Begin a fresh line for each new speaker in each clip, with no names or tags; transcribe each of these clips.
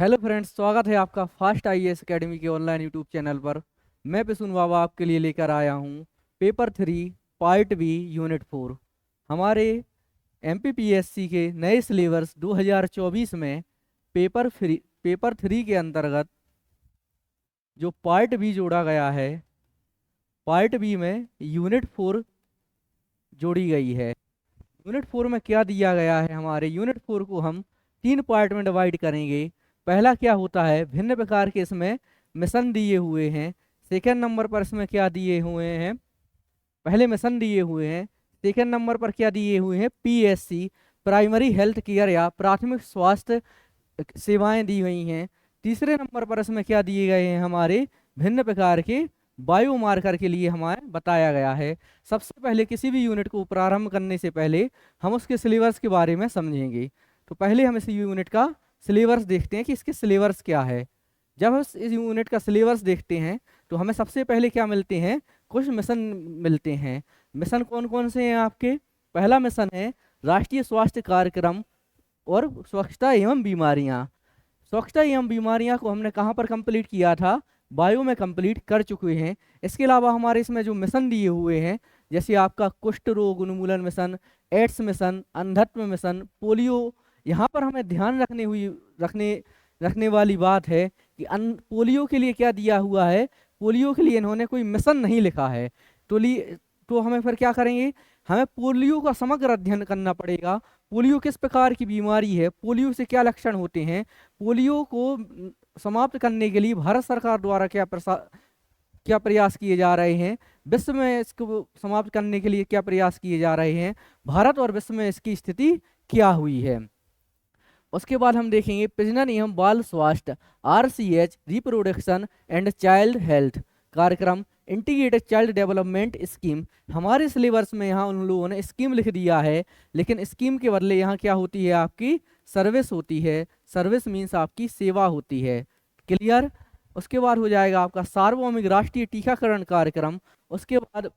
Hello friends, स्वागत है आपका फास्ट आईएएस एकेडमी के ऑनलाइन यूट्यूब चैनल पर। मैं पिसुन बाबा आपके लिए लेकर आया हूँ पेपर 3 पार्ट बी यूनिट 4। हमारे एमपीपीएससी के नए सिलेबस 2024 में पेपर 3 के अंतर्गत जो पार्ट बी जोड़ा गया है, पार्ट बी में यूनिट 4 जोड़ी गई है। यूनिट 4 में क्या दिया गया है, हमारे यूनिट 4 को हम 3 पार्ट में डिवाइड करेंगे। पहला क्या होता है, भिन्न प्रकार के इसमें मिशन दिए हुए हैं। सेकंड नंबर पर इसमें क्या दिए हुए हैं, पहले मिशन दिए हुए हैं। सेकंड नंबर पर क्या दिए हुए हैं, पीएससी प्राइमरी हेल्थ केयर या प्राथमिक स्वास्थ्य सेवाएं दी हुई हैं। तीसरे नंबर पर इसमें क्या दिए गए हैं, हमारे भिन्न प्रकार के बायोमार्कर के लिए हमारे बताया गया है। सबसे पहले किसी भी यूनिट को प्रारंभ करने से पहले हम उसके सिलेबस के बारे में समझेंगे। तो पहले हम इस यूनिट का सिलेबस देखते हैं कि इसके सिलेबस क्या है। जब हम इस यूनिट का सिलेबस देखते हैं तो हमें सबसे पहले क्या मिलते हैं, कुछ मिशन मिलते हैं। मिशन कौन कौन से हैं आपके, पहला मिशन है राष्ट्रीय स्वास्थ्य कार्यक्रम और स्वच्छता एवं बीमारियां। स्वच्छता एवं बीमारियां को हमने कहाँ पर कंप्लीट किया था, बायो में कंप्लीट कर चुके हैं। इसके अलावा हमारे इसमें जो मिशन दिए हुए हैं, जैसे आपका कुष्ठ रोग उन्मूलन मिशन, एड्स मिशन, अंधत्व मिशन, पोलियो। यहाँ पर हमें ध्यान रखने वाली बात है कि पोलियो के लिए क्या दिया हुआ है, पोलियो के लिए इन्होंने कोई मिशन नहीं लिखा है। तो हमें फिर क्या करेंगे, हमें पोलियो का समग्र अध्ययन करना पड़ेगा। पोलियो किस प्रकार की बीमारी है, पोलियो से क्या लक्षण होते हैं, पोलियो को समाप्त करने के लिए भारत सरकार द्वारा क्या प्रयास किए जा रहे हैं, विश्व में इसको समाप्त करने के लिए क्या प्रयास किए जा रहे हैं, भारत और विश्व में इसकी स्थिति क्या हुई है। उसके बाद हम देखेंगे प्रजनन एवं बाल स्वास्थ्य RCH reproduction and child health कार्यक्रम इंटीग्रेटेड चाइल्ड डेवलपमेंट स्कीम। हमारे सिलेबस में यहाँ उन लोगों ने स्कीम लिख दिया है, लेकिन स्कीम के बदले यहाँ क्या होती है, आपकी सर्विस होती है। सर्विस मीन्स आपकी सेवा होती है। क्लियर। उसके बाद हो जाएगा आपका सार्वभौमिक राष्ट्रीय टीकाकरण कार्यक्रम। उसके बाद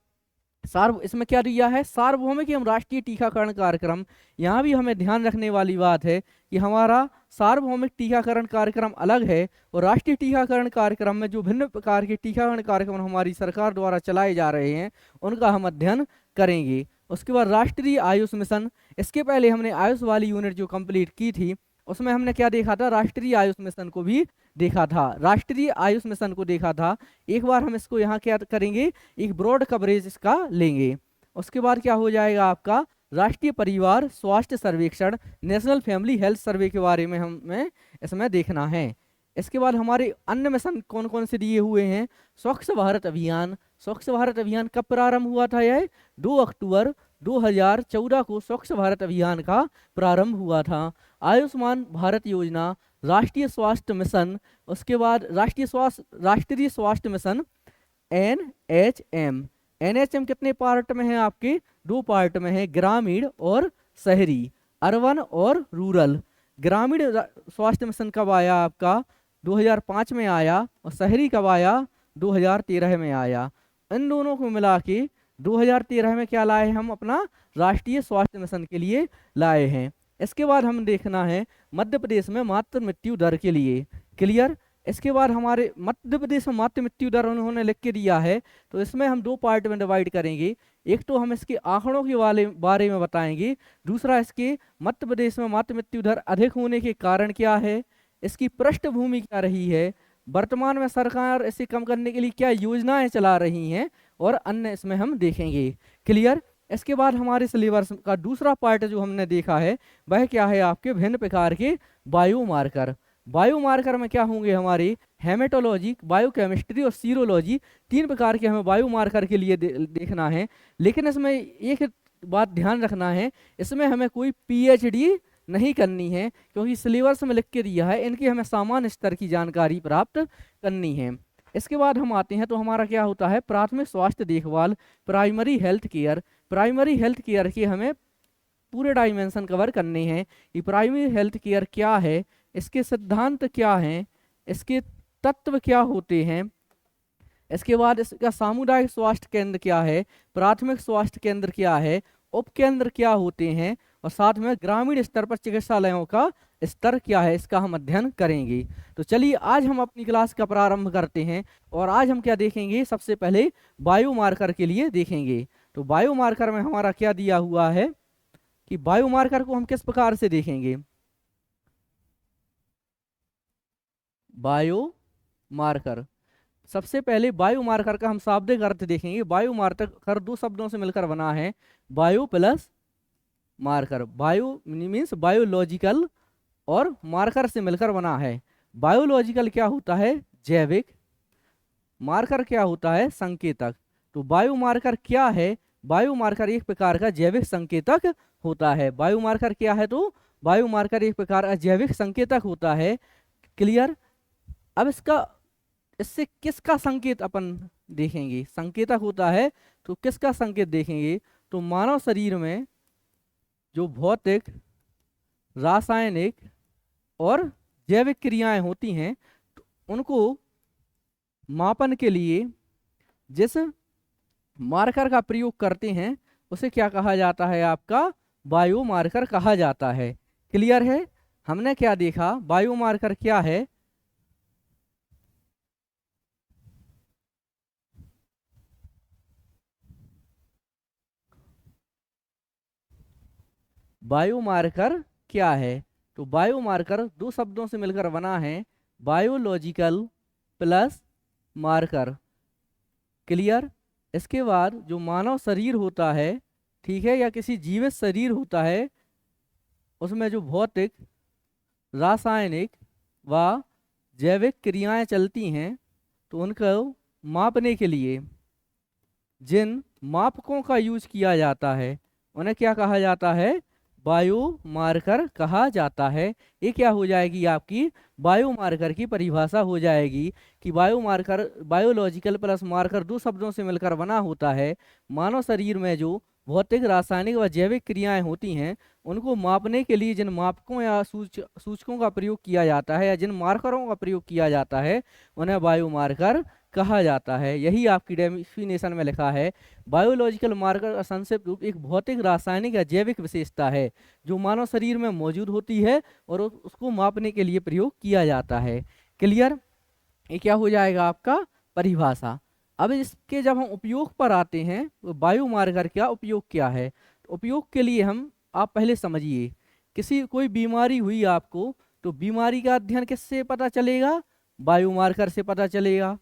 इसमें क्या दिया है, सार्वभौमिक एवं राष्ट्रीय टीकाकरण कार्यक्रम। यहाँ भी हमें ध्यान रखने वाली बात है कि हमारा सार्वभौमिक टीकाकरण कार्यक्रम अलग है और राष्ट्रीय टीकाकरण कार्यक्रम में जो भिन्न प्रकार के टीकाकरण कार्यक्रम हमारी सरकार द्वारा चलाए जा रहे हैं उनका हम अध्ययन करेंगे। उसके बाद राष्ट्रीय आयुष मिशन। इसके पहले हमने आयुष वाली यूनिट जो कंप्लीट की थी उसमें हमने क्या देखा था, राष्ट्रीय आयुष मिशन को भी देखा था, राष्ट्रीय आयुष मिशन को देखा था। एक बार हम इसको यहाँ क्या करेंगे, एक ब्रॉड कवरेज इसका लेंगे। उसके बाद क्या हो जाएगा आपका राष्ट्रीय परिवार स्वास्थ्य सर्वेक्षण, नेशनल फैमिली हेल्थ सर्वे के बारे में हमें इसमें देखना है। इसके बाद हमारे अन्य मिशन कौन कौन से दिए हुए हैं, स्वच्छ भारत अभियान। स्वच्छ भारत अभियान कब प्रारंभ हुआ था, यह 2 अक्टूबर 2014 को स्वच्छ भारत अभियान का प्रारंभ हुआ था। आयुष्मान भारत योजना, राष्ट्रीय स्वास्थ्य मिशन। उसके बाद राष्ट्रीय स्वास्थ्य मिशन एनएचएम। एनएचएम कितने पार्ट में है आपके, 2 पार्ट में है, ग्रामीण और शहरी, अर्बन और रूरल। ग्रामीण स्वास्थ्य मिशन कब आया आपका, 2005 में आया, और शहरी कब आया, 2013 में आया। इन दोनों को मिला के 2013 में क्या लाए हम, अपना राष्ट्रीय स्वास्थ्य मिशन के लिए लाए हैं। इसके बाद हम देखना है मध्य प्रदेश में मातृ मृत्यु दर के लिए। क्लियर। इसके बाद हमारे मध्य प्रदेश में मातृ मृत्यु दर उन्होंने लिख के दिया है, तो इसमें हम 2 पार्ट में डिवाइड करेंगे। एक तो हम इसके आंकड़ों के बारे में बताएंगे, दूसरा इसके मध्य प्रदेश में मातृ मृत्यु दर अधिक होने के कारण क्या है, इसकी पृष्ठभूमि क्या रही है, वर्तमान में सरकार इसे कम करने के लिए क्या योजनाएं चला रही हैं, और अन्य इसमें हम देखेंगे। क्लियर। इसके बाद हमारे सिलेबस का दूसरा पार्ट जो हमने देखा है वह क्या है, आपके भिन्न प्रकार के बायोमार्कर। बायोमार्कर में क्या होंगे, हमारी हेमेटोलॉजी, बायोकेमिस्ट्री और सीरोलॉजी, 3 प्रकार के हमें बायोमार्कर के लिए देखना है। लेकिन इसमें एक बात ध्यान रखना है, इसमें हमें कोई पीएचडी नहीं करनी है, क्योंकि सिलेबस में लिख के दिया है, इनकी हमें सामान्य स्तर की जानकारी प्राप्त करनी है। इसके बाद हम आते हैं तो हमारा क्या होता है, प्राथमिक स्वास्थ्य देखभाल, primary health care. Primary health care के हमें पूरे डायमेंशन कवर करने हैं कि प्राइमरी हेल्थ केयर क्या है, इसके सिद्धांत क्या हैं, इसके तत्व क्या होते हैं। इसके बाद इसका सामुदायिक स्वास्थ्य केंद्र क्या है, प्राथमिक स्वास्थ्य केंद्र क्या है, उपकेंद्र क्या होते हैं, और साथ में ग्रामीण स्तर पर चिकित्सालयों का स्तर क्या है इसका हम अध्ययन करेंगे। तो चलिए आज हम अपनी क्लास का प्रारंभ करते हैं और आज हम क्या देखेंगे, सबसे पहले बायोमार्कर के लिए देखेंगे। तो बायोमार्कर में हमारा क्या दिया हुआ है कि बायोमार्कर को हम किस प्रकार से देखेंगे। बायोमार्कर, सबसे पहले बायोमार्कर का हम शाब्दिक अर्थ देखेंगे। बायोमार्कर दो शब्दों से मिलकर बना है, bio plus marker. Bio means biological और मार्कर से मिलकर बना है। बायोलॉजिकल क्या होता है, जैविक। मार्कर क्या होता है, संकेतक। तो बायोमार्कर क्या है, बायोमार्कर एक प्रकार का जैविक संकेतक होता है। बायोमार्कर क्या है, तो बायोमार्कर एक प्रकार का जैविक संकेतक होता है। क्लियर। अब इससे किसका संकेत अपन देखेंगे, संकेतक होता है तो किसका संकेत देखेंगे, तो मानव शरीर में जो भौतिक, रासायनिक और जैविक क्रियाएं होती हैं तो उनको मापन के लिए जिस मार्कर का प्रयोग करते हैं उसे क्या कहा जाता है, आपका बायोमार्कर कहा जाता है। क्लियर है। हमने क्या देखा, बायोमार्कर क्या है, बायोमार्कर क्या है। तो बायोमार्कर दो शब्दों से मिलकर बना है, बायोलॉजिकल प्लस मार्कर। क्लियर। इसके बाद जो मानव शरीर होता है, ठीक है, या किसी जीवित शरीर होता है, उसमें जो भौतिक, रासायनिक व जैविक क्रियाएं चलती हैं तो उनको मापने के लिए जिन मापकों का यूज किया जाता है उन्हें क्या कहा जाता है, बायोमार्कर कहा जाता है। ये क्या हो जाएगी, आपकी बायोमार्कर की परिभाषा हो जाएगी कि बायोमार्कर, बायोलॉजिकल प्लस मार्कर दो शब्दों से मिलकर बना होता है। मानव शरीर में जो भौतिक, रासायनिक व जैविक क्रियाएं होती हैं उनको मापने के लिए जिन मापकों या सूचकों का प्रयोग किया जाता है या जिन मार्करों का प्रयोग किया जाता है उन्हें बायोमार्कर कहा जाता है। यही आपकी डेफिनेशन में लिखा है। बायोलॉजिकल मार्कर का संक्षिप्त रूप एक भौतिक, रासायनिक या जैविक विशेषता है जो मानव शरीर में मौजूद होती है और उसको मापने के लिए प्रयोग किया जाता है। क्लियर। ये क्या हो जाएगा, आपका परिभाषा। अब इसके जब हम उपयोग पर आते हैं तो बायोमार्कर का उपयोग क्या है। तो उपयोग के लिए आप पहले समझिए, कोई बीमारी हुई आपको तो बीमारी का अध्ययन किससे पता चलेगा, बायोमार्कर से पता चलेगा।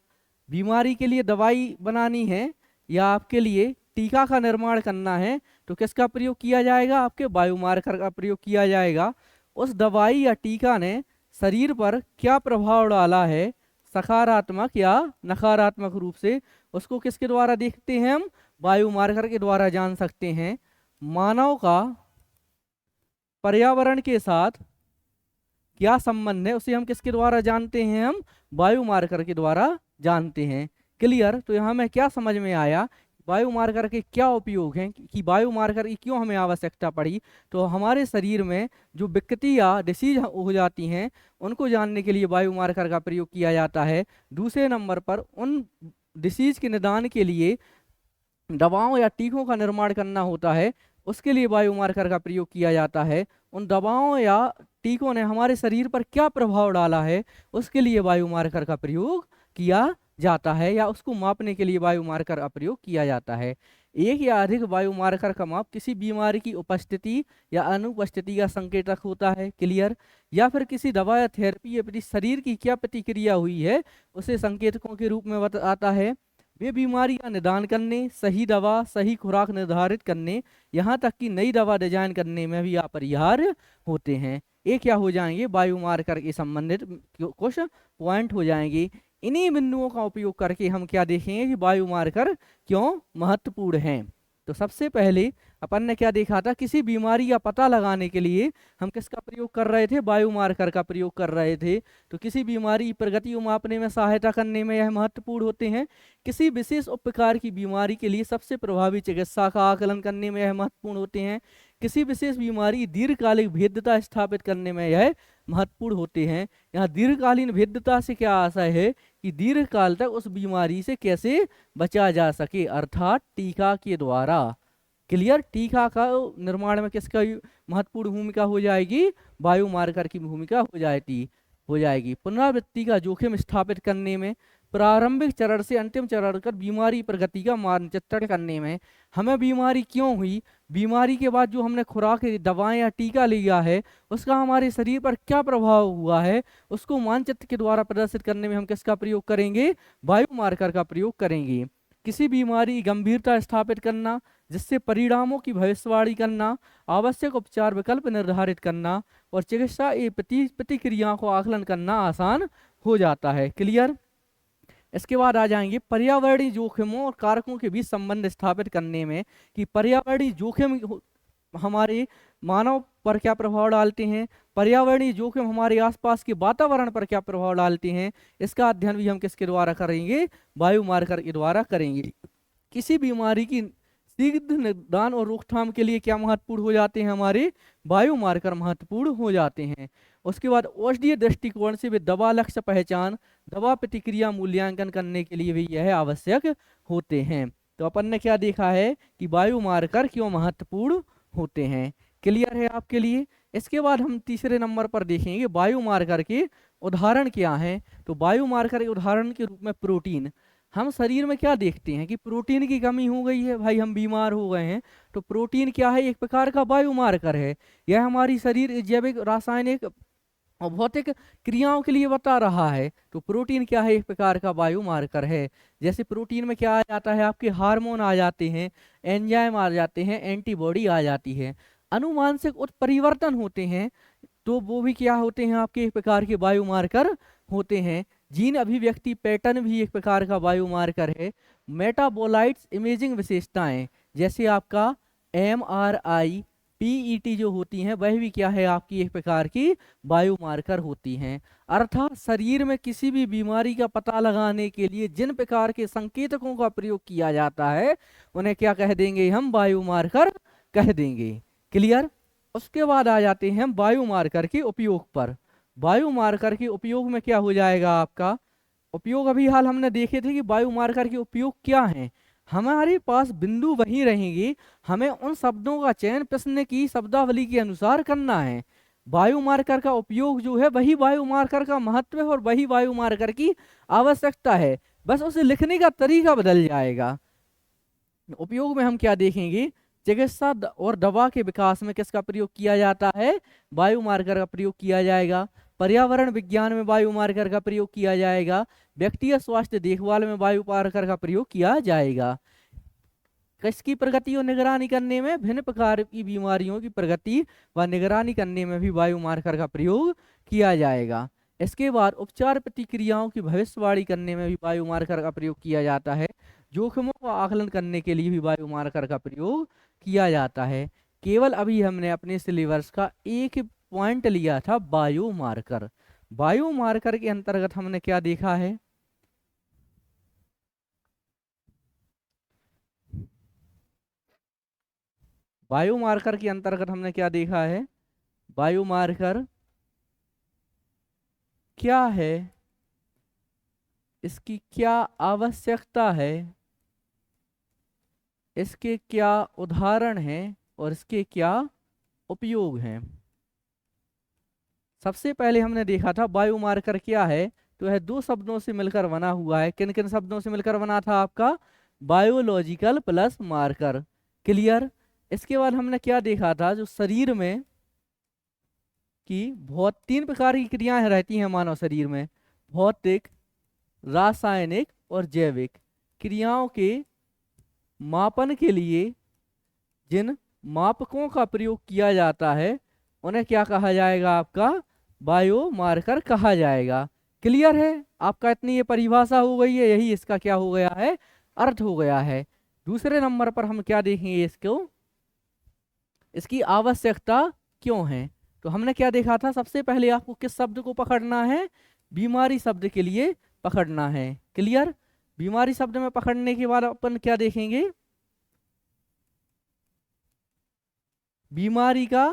बीमारी के लिए दवाई बनानी है या आपके लिए टीका का निर्माण करना है तो किसका प्रयोग किया जाएगा, आपके बायोमार्कर का प्रयोग किया जाएगा। उस दवाई या टीका ने शरीर पर क्या प्रभाव डाला है, सकारात्मक या नकारात्मक रूप से, उसको किसके द्वारा देखते हैं, हम बायोमार्कर के द्वारा जान सकते हैं। मानव का पर्यावरण के साथ क्या संबंध है उसे हम किसके द्वारा जानते हैं, हम बायोमार्कर के द्वारा जानते हैं। क्लियर। तो यहाँ में क्या समझ में आया, बायोमार्कर के क्या उपयोग हैं, कि बायोमार्कर की क्यों हमें आवश्यकता पड़ी। तो हमारे शरीर में जो विकृति या डिसीज हो जाती हैं उनको जानने के लिए बायोमार्कर का प्रयोग किया जाता है। दूसरे नंबर पर उन डिसीज के निदान के लिए दवाओं या टीकों का निर्माण करना होता है, उसके लिए बायोमार्कर का प्रयोग किया जाता है। उन दवाओं या टीकों ने हमारे शरीर पर क्या प्रभाव डाला है उसके लिए बायोमार्कर का प्रयोग किया जाता है या उसको मापने के लिए बायोमार्कर का प्रयोग किया जाता है। एक या अधिक बायोमार्कर का माप किसी बीमारी की उपस्थिति या अनुपस्थिति का संकेतक होता है। क्लियर। या फिर किसी दवा या थेरेपी या शरीर की क्या प्रतिक्रिया हुई है उसे संकेतकों के रूप में आता है। वे बीमारी का निदान करने, सही दवा, सही खुराक निर्धारित करने, यहाँ तक कि नई दवा डिजाइन करने में भी अपरिहार्य होते हैं। ये क्या हो जाएंगे, बायोमार्कर के संबंधित कुछ पॉइंट हो जाएंगे। इन्हीं बिंदुओं का उपयोग करके हम क्या देखेंगे कि बायोमार्कर क्यों महत्वपूर्ण हैं। तो सबसे पहले अपन ने क्या देखा था, किसी बीमारी का पता लगाने के लिए हम किसका प्रयोग कर रहे थे, बायोमार्कर का प्रयोग कर रहे थे। तो किसी बीमारी की प्रगति को मापने में सहायता करने में यह महत्वपूर्ण होते हैं। किसी विशेष उपप्रकार की बीमारी के लिए सबसे प्रभावी चिकित्सा का आकलन करने में यह महत्वपूर्ण होते हैं। किसी विशेष बीमारी दीर्घकालिक भेद्यता स्थापित करने में यह महत्वपूर्ण होते हैं। यहाँ दीर्घकालीन भेद्यता से क्या आशय है कि दीर्घकाल तक उस बीमारी से कैसे बचा जा सके, अर्थात टीका के द्वारा। क्लियर। टीका का निर्माण में किसका महत्वपूर्ण भूमिका हो जाएगी, बायो मार्कर की भूमिका हो जाएगी। पुनरावृत्ति का जोखिम स्थापित करने में, प्रारंभिक चरण से अंतिम चरण तक बीमारी प्रगति का मानचित्रण करने में, हमें बीमारी क्यों हुई, बीमारी के बाद जो हमने खुराक दवाएं या टीका लिया है उसका हमारे शरीर पर क्या प्रभाव हुआ है, उसको मानचित्र के द्वारा प्रदर्शित करने में हम किसका प्रयोग करेंगे, बायो मार्कर का प्रयोग करेंगे। किसी बीमारी की गंभीरता स्थापित करना, जिससे परिणामों की भविष्यवाणी करना, आवश्यक उपचार विकल्प निर्धारित करना और चिकित्सा प्रतिक्रिया को आकलन करना आसान हो जाता है। क्लियर। इसके बाद आ जाएंगे पर्यावरणीय जोखिमों और कारकों के बीच संबंध स्थापित करने में, कि पर्यावरणीय जोखिम हमारे मानव पर क्या प्रभाव डालते हैं, पर्यावरणीय जोखिम हमारे आसपास के वातावरण पर क्या प्रभाव डालते हैं, इसका अध्ययन भी हम किसके द्वारा करेंगे, बायो मार्कर के द्वारा करेंगे। किसी बीमारी की शीघ्र निदान और रोकथाम के लिए क्या महत्वपूर्ण हो जाते हैं, हमारे बायो मार्कर महत्वपूर्ण हो जाते हैं। उसके बाद औषधीय दृष्टिकोण से भी दवा लक्ष्य पहचान, दवा प्रतिक्रिया मूल्यांकन करने के लिए भी यह आवश्यक होते हैं। तो अपन ने क्या देखा है कि बायो मार्कर क्यों महत्वपूर्ण होते हैं। क्लियर है आपके लिए। इसके बाद हम तीसरे नंबर पर देखेंगे बायो मार्कर के उदाहरण क्या हैं। तो बायो मार्कर के उदाहरण के रूप में प्रोटीन, हम शरीर में क्या देखते हैं कि प्रोटीन की कमी हो गई है, भाई हम बीमार हो गए हैं, तो प्रोटीन क्या है, एक प्रकार का बायो मार्कर है। यह हमारी शरीर जैविक रासायनिक और भौतिक क्रियाओं के लिए बता रहा है। तो प्रोटीन क्या है, एक प्रकार का बायो मार्कर है। जैसे प्रोटीन में क्या आ जाता है, आपके हार्मोन आ जाते हैं, एंजाइम आ जाते हैं, एंटीबॉडी आ जाती है, अनुवांशिक उत्परिवर्तन होते हैं, तो वो भी क्या होते हैं, आपके एक प्रकार के बायो मार्कर होते हैं। जीन अभिव्यक्ति पैटर्न भी एक प्रकार का बायो मार्कर है। मेटाबोलाइट्स इमेजिंग विशेषताएं, जैसे आपका MRI PET जो होती हैं, वह भी क्या है, आपकी एक प्रकार की बायो मार्कर होती हैं। अर्थात शरीर में किसी भी बीमारी का पता लगाने के लिए जिन प्रकार के संकेतकों का प्रयोग किया जाता है उन्हें क्या कह देंगे, हम बायो मार्कर कह देंगे। क्लियर। उसके बाद आ जाते हैं हम बायो मार्कर के उपयोग पर। बायो मार्कर के उपयोग में क्या हो जाएगा, आपका उपयोग अभी हाल हमने देखे थे कि बायो मार्कर के उपयोग क्या हैं। हमारे पास बिंदु वही रहेंगे, हमें उन शब्दों का चयन प्रश्न की शब्दावली के अनुसार करना है। बायो मार्कर का उपयोग जो है वही बायो मार्कर का महत्व है और वही बायो मार्कर की आवश्यकता है, बस उसे लिखने का तरीका बदल जाएगा। उपयोग में हम क्या देखेंगे, चिकित्सा और दवा के विकास में किसका प्रयोग किया जाता है, बायो मार्कर का प्रयोग किया जाएगा। पर्यावरण विज्ञान में बायो मार्कर का प्रयोग किया जाएगा। व्यक्तिगत स्वास्थ्य देखभाल में बायो मार्कर का प्रयोग किया जाएगा। किसकी प्रगति और निगरानी करने में, भिन्न प्रकार की बीमारियों की प्रगति व निगरानी करने में भी बायो मार्कर का प्रयोग किया जाएगा। इसके बाद उपचार प्रतिक्रियाओं की भविष्यवाणी करने में भी बायो मार्कर का प्रयोग किया जाता है। जोखिमों का आकलन करने के लिए भी बायो मार्कर का प्रयोग किया जाता है। केवल अभी हमने अपने सिलेबस का एक पॉइंट लिया था, बायो मार्कर। बायो मार्कर के अंतर्गत हमने क्या देखा है, बायो मार्कर के अंतर्गत हमने क्या देखा है, बायो मार्कर क्या है, इसकी क्या आवश्यकता है, इसके क्या उदाहरण हैं और इसके क्या उपयोग हैं। सबसे पहले हमने देखा था बायो मार्कर क्या है, तो यह दो शब्दों से मिलकर बना हुआ है। किन किन शब्दों से मिलकर बना था, आपका बायोलॉजिकल प्लस मार्कर। क्लियर। इसके बाद हमने क्या देखा था, जो शरीर में की बहुत तीन प्रकार की क्रियाएं रहती हैं मानव शरीर में, भौतिक, रासायनिक और जैविक। क्रियाओं के मापन के लिए जिन मापकों का प्रयोग किया जाता है उन्हें क्या कहा जाएगा, आपका बायो मार्कर कहा जाएगा। क्लियर है आपका, इतनी ये परिभाषा हो गई है, यही इसका क्या हो गया है, अर्थ हो गया है। दूसरे नंबर पर हम क्या देखेंगे, इसको इसकी आवश्यकता क्यों है। तो हमने क्या देखा था, सबसे पहले आपको किस शब्द को पकड़ना है, बीमारी शब्द के लिए पकड़ना है। क्लियर। बीमारी शब्द में पकड़ने के बाद अपन क्या देखेंगे, बीमारी का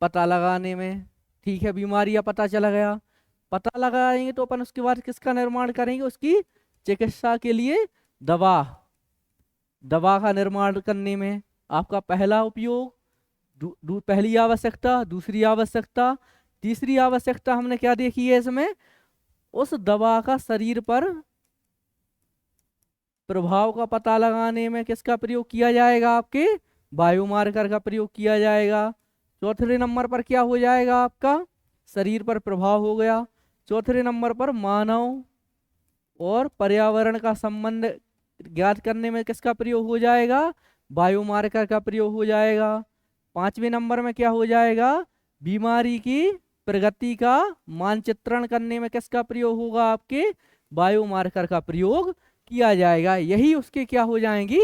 पता लगाने में। ठीक है, बीमारी का पता चला गया, पता लगाएंगे तो अपन उसके बाद किसका निर्माण करेंगे, उसकी चिकित्सा के लिए दवा का निर्माण करने में। आपका पहला उपयोग, पहली आवश्यकता, दूसरी आवश्यकता, तीसरी आवश्यकता हमने क्या देखी है इसमें, उस दवा का शरीर पर प्रभाव का पता लगाने में किसका प्रयोग किया जाएगा, आपके बायोमार्कर का प्रयोग किया जाएगा। चौथे नंबर पर क्या हो जाएगा, आपका शरीर पर प्रभाव हो गया। चौथे नंबर पर मानव और पर्यावरण का संबंध ज्ञात करने में किसका प्रयोग हो जाएगा, बायोमार्कर का प्रयोग हो जाएगा। पांचवें नंबर में क्या हो जाएगा, बीमारी की प्रगति का मानचित्रण करने में किसका प्रयोग होगा, आपके बायोमार्कर का प्रयोग किया जाएगा। यही उसके क्या हो जाएंगी,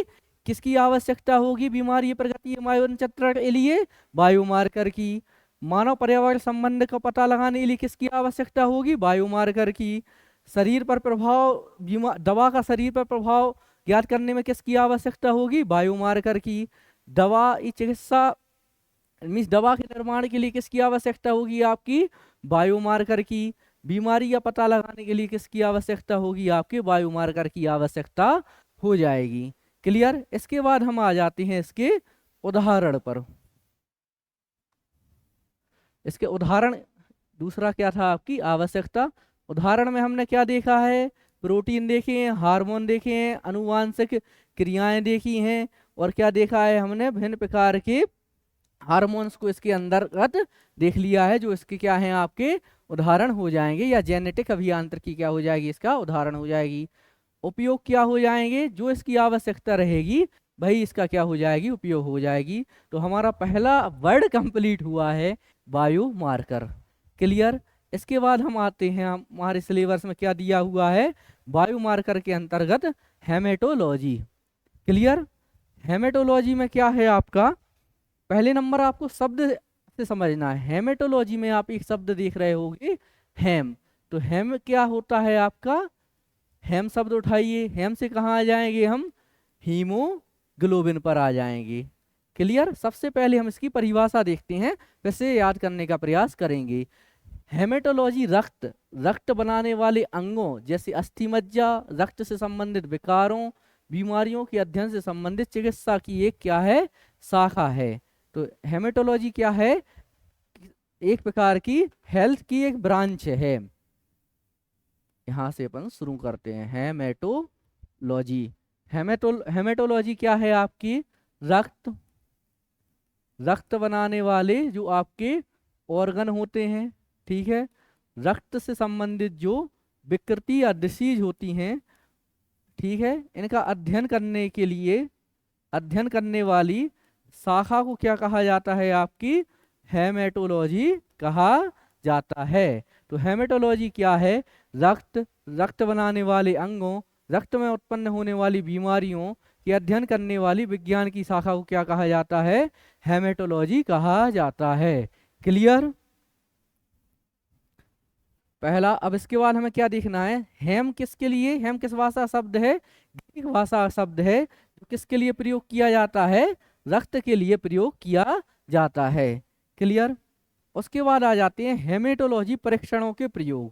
किसकी आवश्यकता होगी बीमारी प्रगति मानचित्रण के लिए, बायोमार्कर की। मानव पर्यावरण संबंध का पता लगाने के लिए किसकी आवश्यकता होगी, बायोमार्कर की। शरीर पर प्रभाव, दवा का शरीर पर प्रभाव ज्ञात करने में किसकी आवश्यकता होगी, बायोमार्कर की। दवा चिकित्सा मीन्स दवा के निर्माण के लिए किसकी आवश्यकता होगी, आपकी बायोमार्कर की। बीमारी का पता लगाने के लिए किसकी आवश्यकता होगी, आपके बायोमार्कर की आवश्यकता हो जाएगी। क्लियर। इसके बाद हम आ जाते हैं इसके उदाहरण पर। इसके उदाहरण, दूसरा क्या था आपकी आवश्यकता। उदाहरण में हमने क्या देखा है, प्रोटीन देखे हैं, हार्मोन देखे हैं, अनुवांशिक क्रियाएं देखी हैं, और क्या देखा है हमने, भिन्न प्रकार के हार्मोन्स को इसके अंतर्गत देख लिया है, जो इसके क्या हैं, आपके उदाहरण हो जाएंगे, या जेनेटिक अभियांत्रिकी क्या हो जाएगी, इसका उदाहरण हो जाएगी। उपयोग क्या हो जाएंगे, जो इसकी आवश्यकता रहेगी भाई इसका क्या हो जाएगी, उपयोग हो जाएगी। तो हमारा पहला वर्ड कंप्लीट हुआ है, बायोमार्कर। क्लियर। इसके बाद हम आते हैं, हमारे सिलेबस में क्या दिया हुआ है, बायोमार्कर के अंतर्गत हेमेटोलॉजी। क्लियर। हेमेटोलॉजी में क्या है आपका, पहले नंबर आपको शब्द से समझना है। हेमेटोलॉजी में आप एक शब्द देख रहे होंगे, हेम। तो हेम क्या होता है आपका, हेम शब्द उठाइए, हेम से कहाँ आ जाएंगे हम, हीमोग्लोबिन पर आ जाएंगे। क्लियर। सबसे पहले हम इसकी परिभाषा देखते हैं, वैसे याद करने का प्रयास करेंगे। हेमेटोलॉजी रक्त बनाने वाले अंगों जैसे अस्थि मज्जा, रक्त से संबंधित विकारों, बीमारियों के अध्ययन से संबंधित चिकित्सा की एक क्या है, शाखा है। तो हेमेटोलॉजी क्या है, एक प्रकार की हेल्थ की एक ब्रांच है। यहां से अपन शुरू करते हैं, हेमेटोलॉजी। हेमेटोलॉजी क्या है आपकी, रक्त बनाने वाले जो आपके ऑर्गन होते हैं, ठीक है, रक्त से संबंधित जो विकृति या डिसीज होती हैं, ठीक है, इनका अध्ययन करने के लिए अध्ययन करने वाली शाखा को क्या कहा जाता है, आपकी हेमेटोलॉजी कहा जाता है। तो हेमेटोलॉजी क्या है, रक्त बनाने वाले अंगों, रक्त में उत्पन्न होने वाली बीमारियों के अध्ययन करने वाली विज्ञान की शाखा को क्या कहा जाता है, हेमेटोलॉजी कहा जाता है। क्लियर। पहला। अब इसके बाद हमें क्या देखना है, हेम किसके लिए, हेम किस भाषा शब्द है, ग्रीक भाषा शब्द है, जो किसके लिए प्रयोग किया जाता है, रक्त के लिए प्रयोग किया जाता है। क्लियर। उसके बाद आ जाते हैं हेमेटोलॉजी परीक्षणों के प्रयोग।